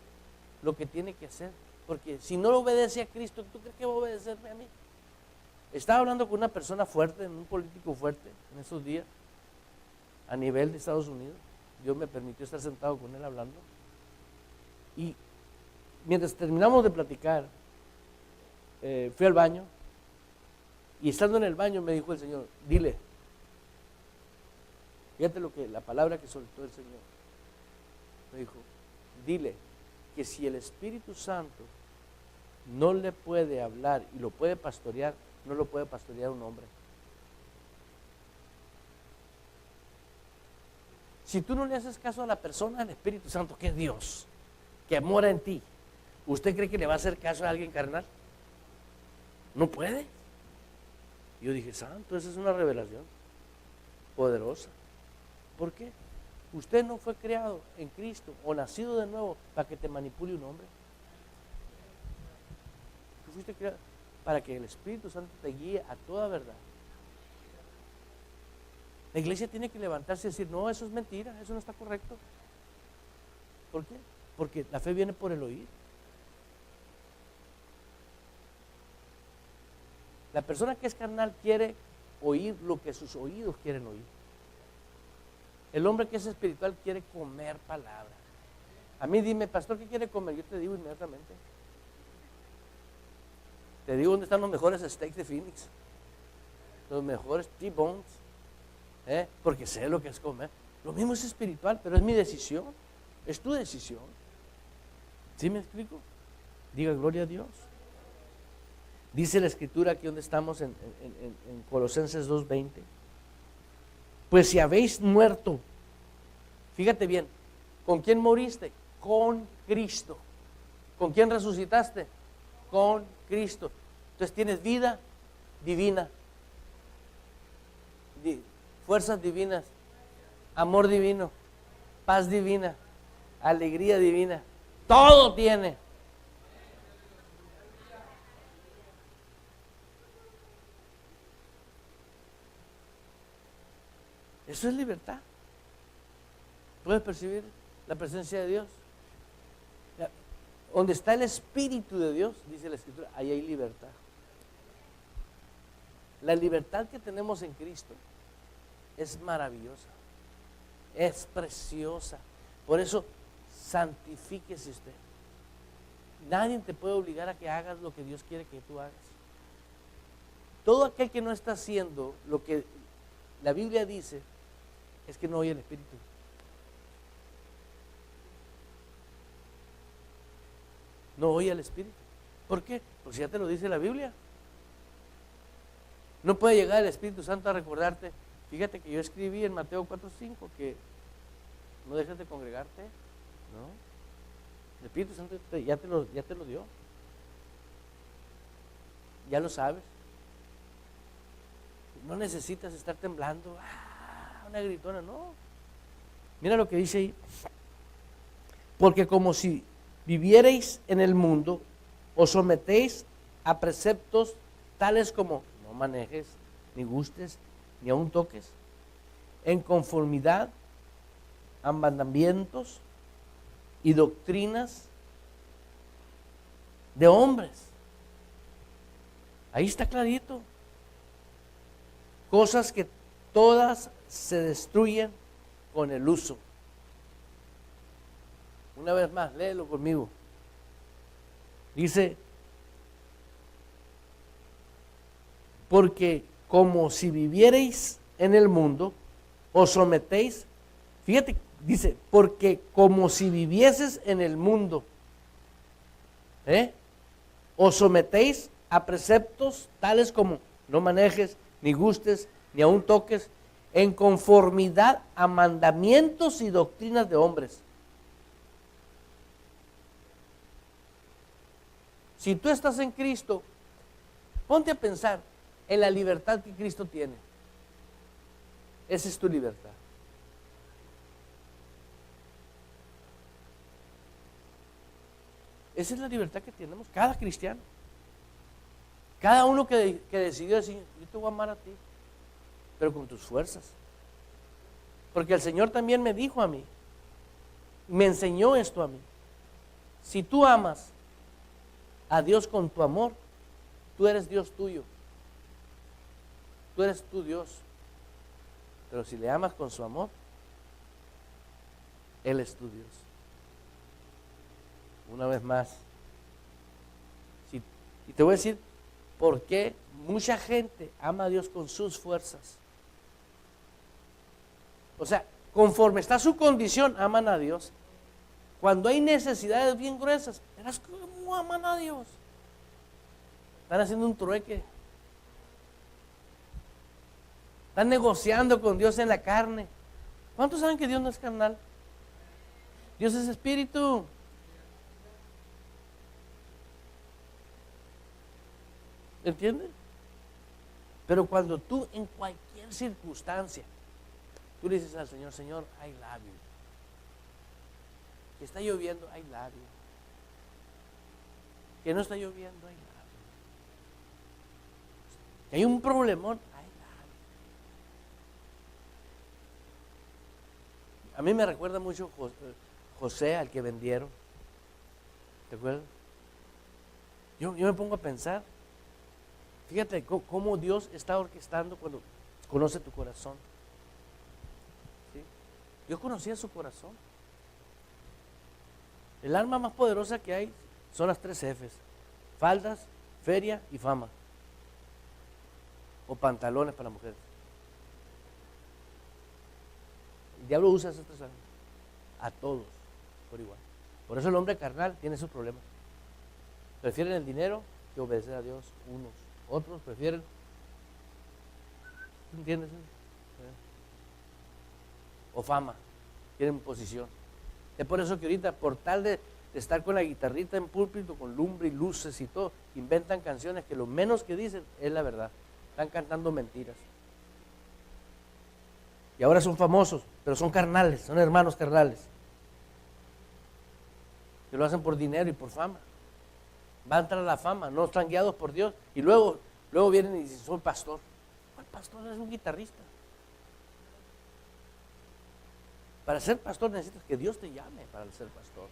lo que tiene que hacer, porque si no lo obedece a Cristo, ¿tú crees que va a obedecerme a mí? Estaba hablando con una persona fuerte, un político fuerte en esos días, a nivel de Estados Unidos. Dios me permitió estar sentado con él hablando. Y mientras terminamos de platicar, fui al baño, y estando en el baño me dijo el Señor, dile, fíjate la palabra que soltó el Señor. Me dijo, dile que si el Espíritu Santo no le puede hablar y lo puede pastorear, no lo puede pastorear un hombre. Si tú no le haces caso a la persona del Espíritu Santo, que es Dios, que mora en ti, ¿usted cree que le va a hacer caso a alguien carnal? No puede. Yo dije, santo, esa es una revelación poderosa. ¿Por qué? Usted no fue creado en Cristo o nacido de nuevo para que te manipule un hombre. Tú fuiste creado para que el Espíritu Santo te guíe a toda verdad. La iglesia tiene que levantarse y decir, no, eso es mentira, eso no está correcto. ¿Por qué? Porque la fe viene por el oír. La persona que es carnal quiere oír lo que sus oídos quieren oír. El hombre que es espiritual quiere comer palabra. A mí dime, pastor, ¿qué quiere comer? Yo te digo inmediatamente. Te digo dónde están los mejores steaks de Phoenix, los mejores T-bones, porque sé lo que es comer. Lo mismo es espiritual, pero es mi decisión, es tu decisión. ¿Sí me explico? Diga gloria a Dios. Dice la Escritura aquí donde estamos en Colosenses 2:20. Pues si habéis muerto, fíjate bien, ¿con quién moriste? Con Cristo. ¿Con quién resucitaste? Con Cristo. Entonces tienes vida divina, fuerzas divinas, amor divino, paz divina, alegría divina. Todo tiene. Eso es libertad. ¿Puedes percibir la presencia de Dios? Donde está el Espíritu de Dios, dice la Escritura, ahí hay libertad. La libertad que tenemos en Cristo es maravillosa, es preciosa. Por eso, santifíquese usted. Nadie te puede obligar a que hagas lo que Dios quiere que tú hagas. Todo aquel que no está haciendo lo que la Biblia dice, Es que no oye el Espíritu. No oye al Espíritu. ¿Por qué? Porque ya te lo dice la Biblia. No puede llegar el Espíritu Santo a recordarte. Fíjate que yo escribí en Mateo 4:5 que no dejes de congregarte, ¿no? El Espíritu Santo ya te lo dio. Ya lo sabes. No necesitas estar temblando. Una gritona, no. Mira lo que dice ahí. Porque como si vivierais en el mundo, os sometéis a preceptos tales como no manejes, ni gustes, ni aun toques, en conformidad a mandamientos y doctrinas de hombres. Ahí está clarito. Cosas que todas se destruyen con el uso. Una vez más, léelo conmigo. Dice, porque como si vivierais en el mundo, os sometéis, fíjate, dice, porque como si vivieses en el mundo, os sometéis a preceptos tales como no manejes, ni gustes, ni aun toques, en conformidad a mandamientos y doctrinas de hombres. Si tú estás en Cristo, ponte a pensar en la libertad que Cristo tiene. Esa es tu libertad. Esa es la libertad que tenemos cada cristiano. Cada uno que decidió decir, yo te voy a amar a ti, pero con tus fuerzas. Porque el Señor también me dijo a mí, me enseñó esto a mí. Si tú amas a Dios con tu amor, tú eres Dios tuyo. Tú eres tu Dios. Pero si le amas con su amor, Él es tu Dios. Una vez más. Y te voy a decir por qué mucha gente ama a Dios con sus fuerzas. O sea, conforme está su condición, aman a Dios. Cuando hay necesidades bien gruesas, verás cómo aman a Dios. Están haciendo un trueque. Están negociando con Dios en la carne. ¿Cuántos saben que Dios no es carnal? Dios es espíritu. ¿Entiendes? Pero cuando tú en cualquier circunstancia, tú le dices al Señor, Señor, I love you. Que está lloviendo, I love you. Que no está lloviendo, I love you. Que hay un problemón, I love you. A mí me recuerda mucho José, al que vendieron. ¿Te acuerdas? Yo me pongo a pensar. Fíjate cómo Dios está orquestando cuando conoce tu corazón. ¿Sí? Dios conocía su corazón. El arma más poderosa que hay son las 3 Fs: faldas, feria y fama. O pantalones para mujeres. El diablo usa esas 3 armas a todos por igual. Por eso el hombre carnal tiene sus problemas. Prefieren el dinero que obedecer a Dios unos. Otros prefieren, ¿entiendes? O fama, quieren posición. Es por eso que ahorita, por tal de estar con la guitarrita en púlpito, con lumbre y luces y todo, inventan canciones que lo menos que dicen es la verdad. Están cantando mentiras. Y ahora son famosos, pero son carnales, son hermanos carnales. Que lo hacen por dinero y por fama. Van tras la fama, no están guiados por Dios. Y luego vienen y dicen, soy pastor. ¿Cuál pastor? Es un guitarrista. Para ser pastor necesitas que Dios te llame para ser pastor.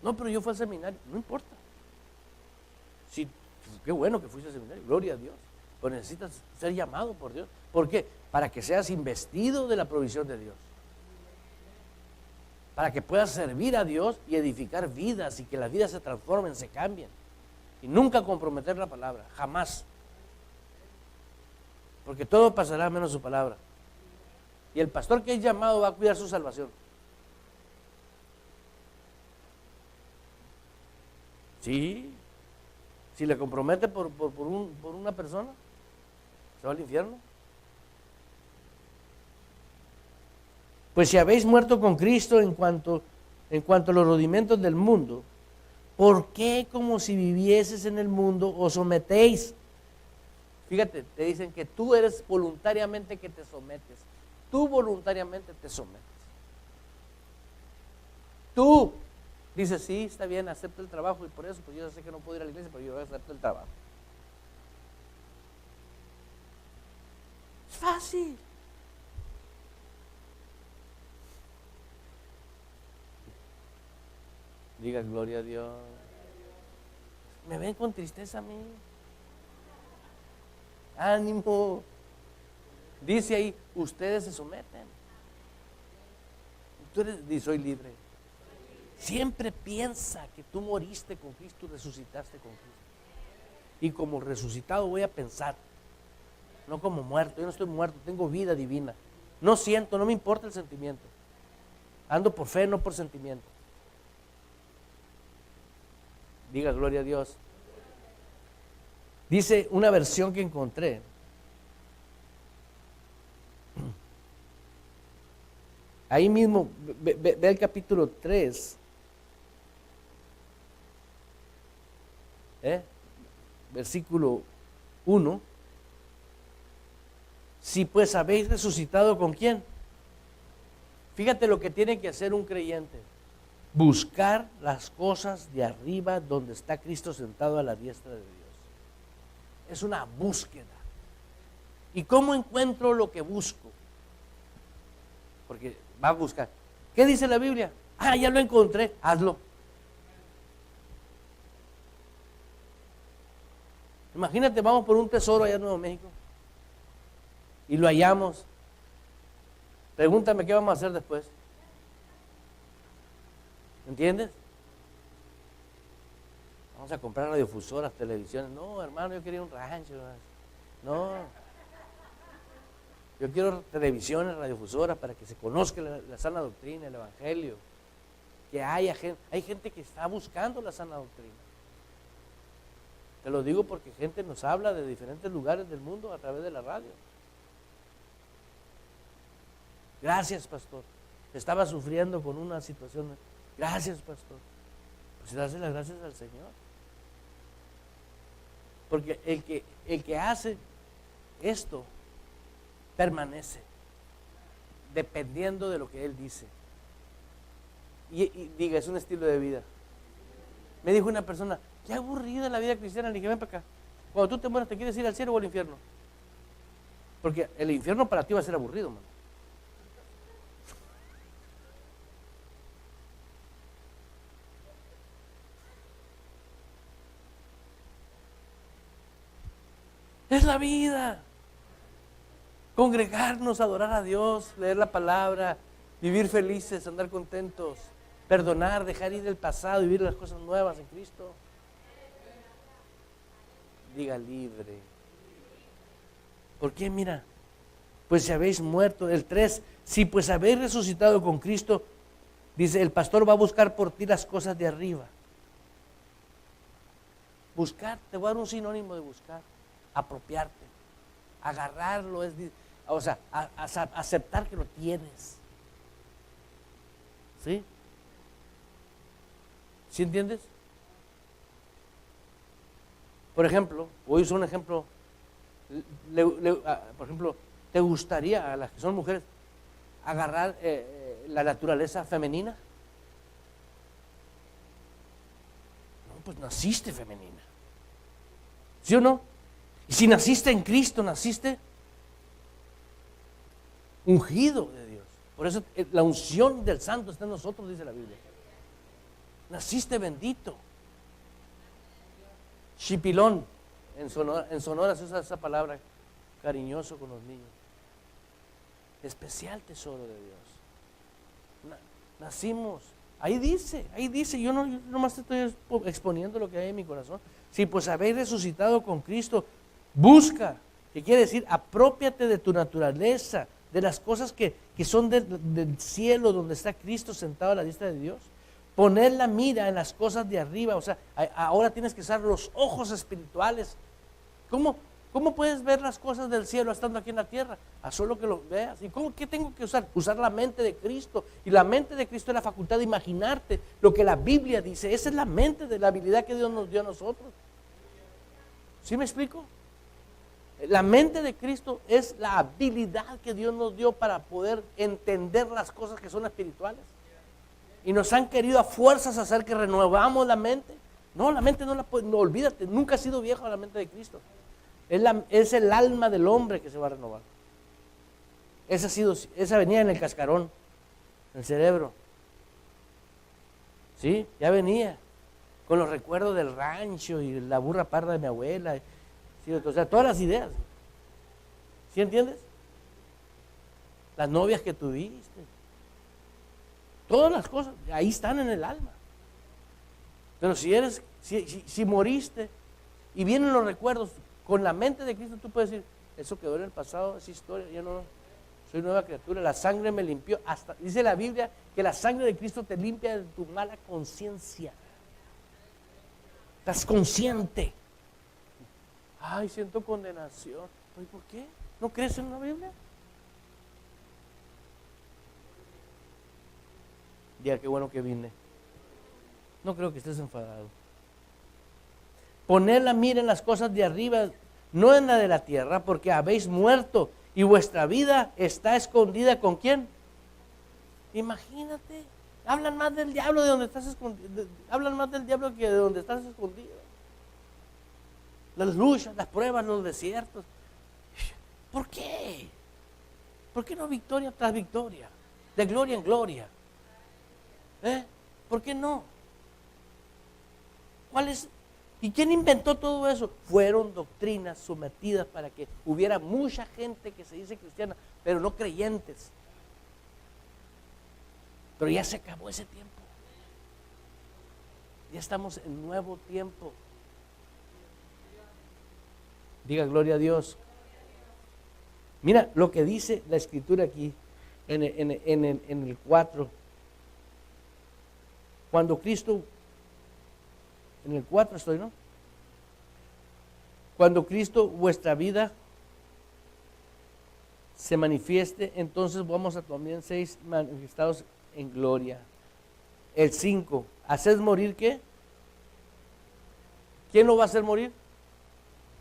No, pero yo fui al seminario. No importa. Sí, qué bueno que fuiste al seminario. Gloria a Dios. Pero necesitas ser llamado por Dios. ¿Por qué? Para que seas investido de la provisión de Dios. Para que puedas servir a Dios y edificar vidas y que las vidas se transformen, se cambien. Y nunca comprometer la palabra, jamás. Porque todo pasará menos su palabra. Y el pastor que es llamado va a cuidar su salvación. Sí. Si le compromete por una persona, se va al infierno. Pues si habéis muerto con Cristo en cuanto a los rudimentos del mundo, ¿por qué como si vivieses en el mundo os sometéis? Fíjate, te dicen que tú eres voluntariamente que te sometes. Tú voluntariamente te sometes. Tú dices, sí, está bien, acepto el trabajo y por eso, pues yo sé que no puedo ir a la iglesia, pero yo acepto el trabajo. Es fácil. Diga gloria a Dios. Me ven con tristeza a mí. Ánimo. Dice ahí, ustedes se someten. Tú eres, y soy libre. Siempre piensa que tú moriste con Cristo, resucitaste con Cristo. Y como resucitado voy a pensar, no como muerto. Yo no estoy muerto, tengo vida divina. No siento, no me importa el sentimiento. Ando por fe, no por sentimiento. Diga gloria a Dios. Dice una versión que encontré. Ahí mismo, ve el capítulo 3. Versículo 1. Si pues habéis resucitado, ¿con quién? Fíjate lo que tiene que hacer un creyente. Buscar las cosas de arriba donde está Cristo sentado a la diestra de Dios. Es una búsqueda. ¿Y cómo encuentro lo que busco? Porque va a buscar. ¿Qué dice la Biblia? Ah, ya lo encontré, hazlo. Imagínate, vamos por un tesoro allá en Nuevo México y lo hallamos. Pregúntame qué vamos a hacer después. ¿Entiendes? Vamos a comprar radiofusoras, televisiones. No, hermano, yo quería un rancho. No. Yo quiero televisiones, radiofusoras para que se conozca la sana doctrina, el evangelio. Que hay gente que está buscando la sana doctrina. Te lo digo porque gente nos habla de diferentes lugares del mundo a través de la radio. Gracias, pastor. Estaba sufriendo con una situación. Gracias, pastor. Pues darse las gracias al Señor. Porque el que hace esto permanece dependiendo de lo que Él dice. Y diga, es un estilo de vida. Me dijo una persona, qué aburrida la vida cristiana. Le dije, ven para acá. Cuando tú te mueras, ¿te quieres ir al cielo o al infierno? Porque el infierno para ti va a ser aburrido, man. Es la vida. Congregarnos, adorar a Dios, leer la palabra, vivir felices, andar contentos, perdonar, dejar ir el pasado, vivir las cosas nuevas en Cristo. Diga libre. ¿Por qué? Mira, pues si habéis muerto, el 3, si pues habéis resucitado con Cristo, dice, el pastor va a buscar por ti las cosas de arriba. Buscar, te voy a dar un sinónimo de buscar. Apropiarte, agarrarlo, aceptar que lo tienes. ¿Sí? ¿Sí entiendes? Por ejemplo, voy a usar un ejemplo. Por ejemplo, ¿te gustaría a las que son mujeres agarrar la naturaleza femenina? No, pues naciste femenina. ¿Sí o no? Y si naciste en Cristo, naciste ungido de Dios. Por eso la unción del santo está en nosotros, dice la Biblia. Naciste bendito. Chipilón. En Sonora se usa esa palabra, cariñoso con los niños. Especial tesoro de Dios. Nacimos. Ahí dice, yo nomás te estoy exponiendo lo que hay en mi corazón. Si pues habéis resucitado con Cristo, busca, que quiere decir, aprópiate de tu naturaleza, de las cosas que son del cielo, donde está Cristo sentado a la diestra de Dios. Poner la mira en las cosas de arriba, o sea, ahora tienes que usar los ojos espirituales. ¿Cómo puedes ver las cosas del cielo estando aquí en la tierra? A solo que lo veas. ¿Y qué tengo que usar? Usar la mente de Cristo. Y la mente de Cristo es la facultad de imaginarte lo que la Biblia dice. Esa es la mente de la habilidad que Dios nos dio a nosotros. ¿Sí me explico? La mente de Cristo es la habilidad que Dios nos dio para poder entender las cosas que son espirituales. Y nos han querido a fuerzas hacer que renovamos la mente. No, la mente no la puede, no, olvídate, nunca ha sido vieja la mente de Cristo. Es el alma del hombre que se va a renovar. Esa venía en el cascarón, en el cerebro. Sí, ya venía. Con los recuerdos del rancho y la burra parda de mi abuela. Sí, o sea, todas las ideas. ¿Sí entiendes? Las novias que tuviste. Todas las cosas, ahí están en el alma. Pero si moriste y vienen los recuerdos, con la mente de Cristo tú puedes decir, eso quedó en el pasado, es historia, ya no, soy nueva criatura, la sangre me limpió. Dice la Biblia que la sangre de Cristo te limpia de tu mala conciencia. Estás consciente. Ay, siento condenación. ¿Y por qué? ¿No crees en la Biblia? Diga, qué bueno que vine. No creo que estés enfadado. Poner la mira en las cosas de arriba, no en la de la tierra, porque habéis muerto y vuestra vida está escondida ¿con quién? Imagínate, hablan más del diablo de donde estás escondido, hablan más del diablo que de donde estás escondido. Las luchas, las pruebas, los desiertos. ¿Por qué? ¿Por qué no victoria tras victoria? De gloria en gloria. ¿Por qué no? ¿Cuál es? ¿Y quién inventó todo eso? Fueron doctrinas sometidas para que hubiera mucha gente que se dice cristiana, pero no creyentes. Pero ya se acabó ese tiempo. Ya estamos en nuevo tiempo. Diga gloria a Dios. Mira lo que dice la escritura aquí en el 4. Cuando Cristo, en el 4 estoy, ¿no? Cuando Cristo, vuestra vida, se manifieste, entonces vamos a también 6 manifestados en gloria. El 5, ¿haced morir qué? ¿Quién lo va a hacer morir?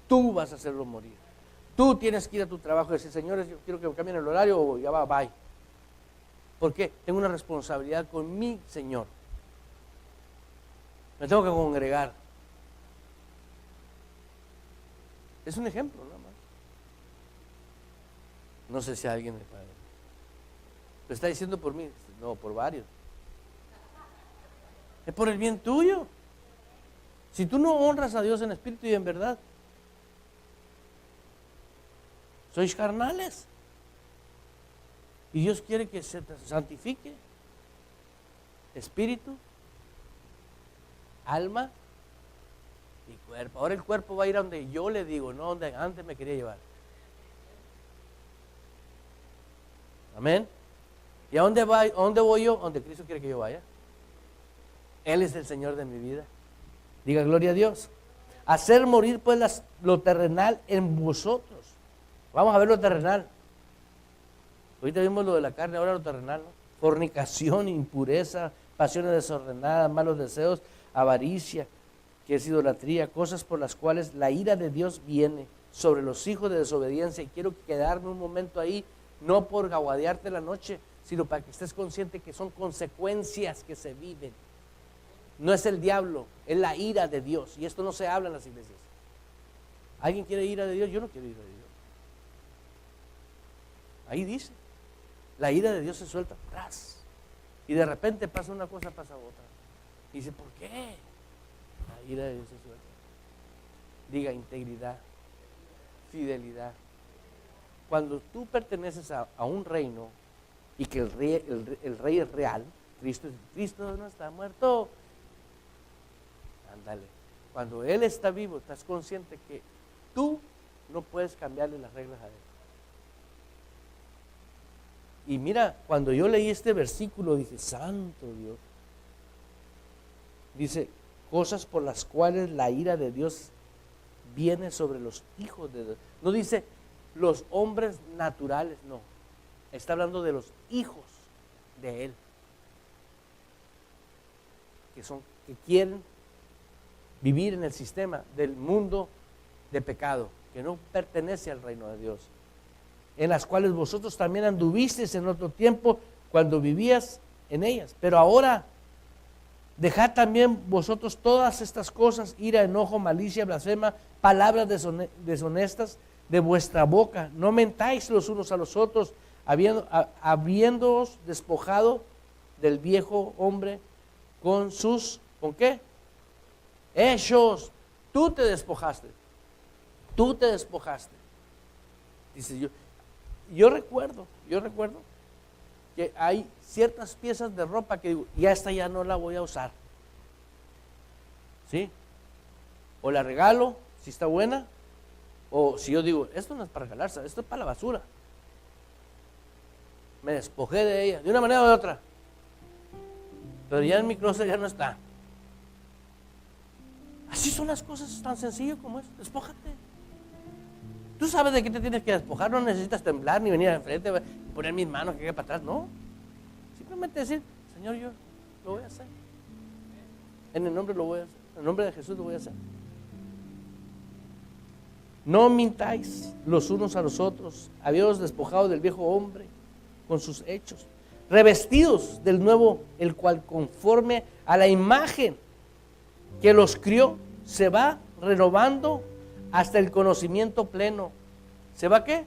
Tú vas a hacerlo morir. Tú tienes que ir a tu trabajo y decir, señores, yo quiero que me cambien el horario o ya va, bye. ¿Por qué? Tengo una responsabilidad con mi Señor. Me tengo que congregar. Es un ejemplo, nada más. No sé si alguien me paga. ¿Lo está diciendo por mí? No, por varios. Es por el bien tuyo. Si tú no honras a Dios en espíritu y en verdad, sois carnales. Y Dios quiere que se santifique. Espíritu, alma y cuerpo. Ahora el cuerpo va a ir a donde yo le digo, no donde antes me quería llevar. Amén. ¿Y a dónde voy yo? Donde Cristo quiere que yo vaya. Él es el Señor de mi vida. Diga gloria a Dios. Hacer morir pues lo terrenal en vosotros. Vamos a ver lo terrenal. Ahorita vimos lo de la carne, ahora lo terrenal, ¿no? Fornicación, impureza, pasiones desordenadas, malos deseos, avaricia, que es idolatría, cosas por las cuales la ira de Dios viene sobre los hijos de desobediencia. Y quiero quedarme un momento ahí, no por gaguadearte la noche, sino para que estés consciente que son consecuencias que se viven. No es el diablo, es la ira de Dios. Y esto no se habla en las iglesias. ¿Alguien quiere ira de Dios? Yo no quiero ira de Dios. Ahí dice, la ira de Dios se suelta atrás. Y de repente pasa una cosa, pasa otra. Y dice, ¿por qué? La ira de Dios se suelta. Diga integridad, fidelidad. Cuando tú perteneces a un reino y que el rey es real, Cristo no está muerto. Ándale. Cuando Él está vivo, estás consciente que tú no puedes cambiarle las reglas a Él. Y mira, cuando yo leí este versículo, dije, santo Dios. Dice, cosas por las cuales la ira de Dios viene sobre los hijos de Dios. No dice los hombres naturales, no. Está hablando de los hijos de Él. Que quieren vivir en el sistema del mundo de pecado, que no pertenece al reino de Dios, en las cuales vosotros también anduvisteis en otro tiempo cuando vivías en ellas. Pero ahora dejad también vosotros todas estas cosas, ira, enojo, malicia, blasfema, palabras deshonestas de vuestra boca. No mentáis los unos a los otros, habiéndoos despojado del viejo hombre con sus, ¿con qué? Hechos. Tú te despojaste. Dice, yo recuerdo que hay ciertas piezas de ropa que digo, ya esta ya no la voy a usar. ¿Sí? O la regalo, si está buena, o si yo digo, esto no es para regalarse, esto es para la basura. Me despojé de ella, de una manera o de otra. Pero ya en mi closet ya no está. Así son las cosas, tan sencillo como es. Despójate. Tú sabes de qué te tienes que despojar, no necesitas temblar ni venir enfrente y poner mis manos que para atrás, no. Simplemente decir, Señor, yo lo voy a hacer. En el nombre lo voy a hacer. En el nombre de Jesús lo voy a hacer. No mintáis los unos a los otros, habiéndoos despojado del viejo hombre con sus hechos, revestidos del nuevo, el cual conforme a la imagen que los crió, se va renovando hasta el conocimiento pleno. ¿Se va qué?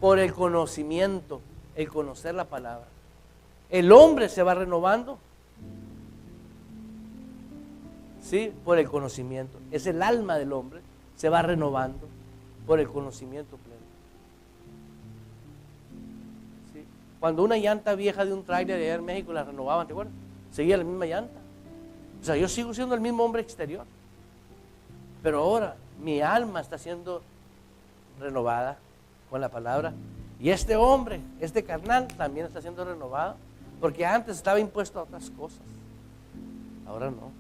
Por el conocimiento, el conocer la palabra. El hombre se va renovando, ¿sí? Por el conocimiento. Es el alma del hombre, se va renovando por el conocimiento pleno. ¿Sí? Cuando una llanta vieja de un tráiler allá en México la renovaban, ¿te acuerdas? Seguía la misma llanta. O sea, yo sigo siendo el mismo hombre exterior, pero ahora mi alma está siendo renovada con la palabra. Y este hombre, este carnal, también está siendo renovado, porque antes estaba impuesto a otras cosas, ahora no.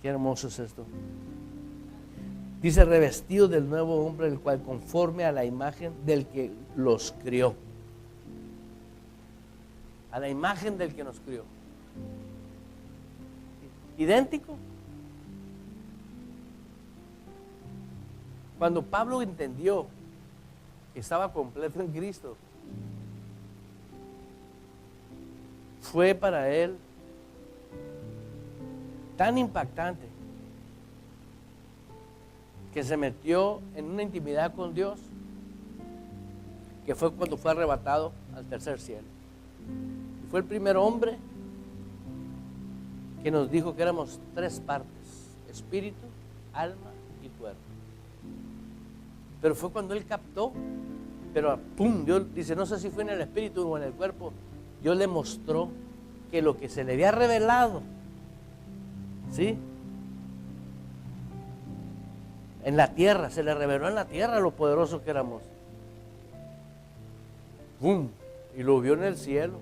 Qué hermoso es esto. Dice, revestido del nuevo hombre, el cual conforme a la imagen del que los crió. A la imagen del que nos crió. ¿Idéntico? Cuando Pablo entendió que estaba completo en Cristo, fue para él tan impactante que se metió en una intimidad con Dios, que fue cuando fue arrebatado al tercer cielo. Fue el primer hombre que nos dijo que éramos tres partes: espíritu, alma y cuerpo. Pero fue cuando él captó, pero pum, Dios dice, no sé si fue en el espíritu o en el cuerpo, Dios le mostró que lo que se le había revelado, ¿sí?, en la tierra, se le reveló en la tierra lo poderoso que éramos. ¡Bum! Y lo vio en el cielo.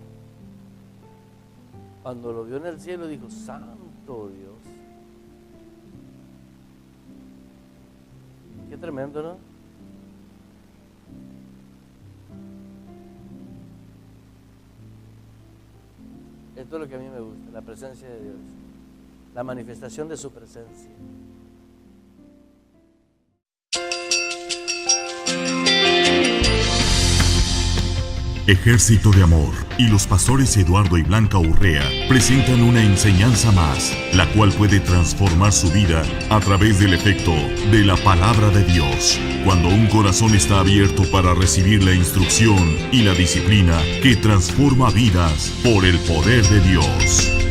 Cuando lo vio en el cielo dijo, santo Dios. Qué tremendo, ¿no? Esto es lo que a mí me gusta, la presencia de Dios, la manifestación de su presencia. Ejército de Amor y los pastores Eduardo y Blanca Urrea presentan una enseñanza más, la cual puede transformar su vida a través del efecto de la palabra de Dios. Cuando un corazón está abierto para recibir la instrucción y la disciplina que transforma vidas por el poder de Dios.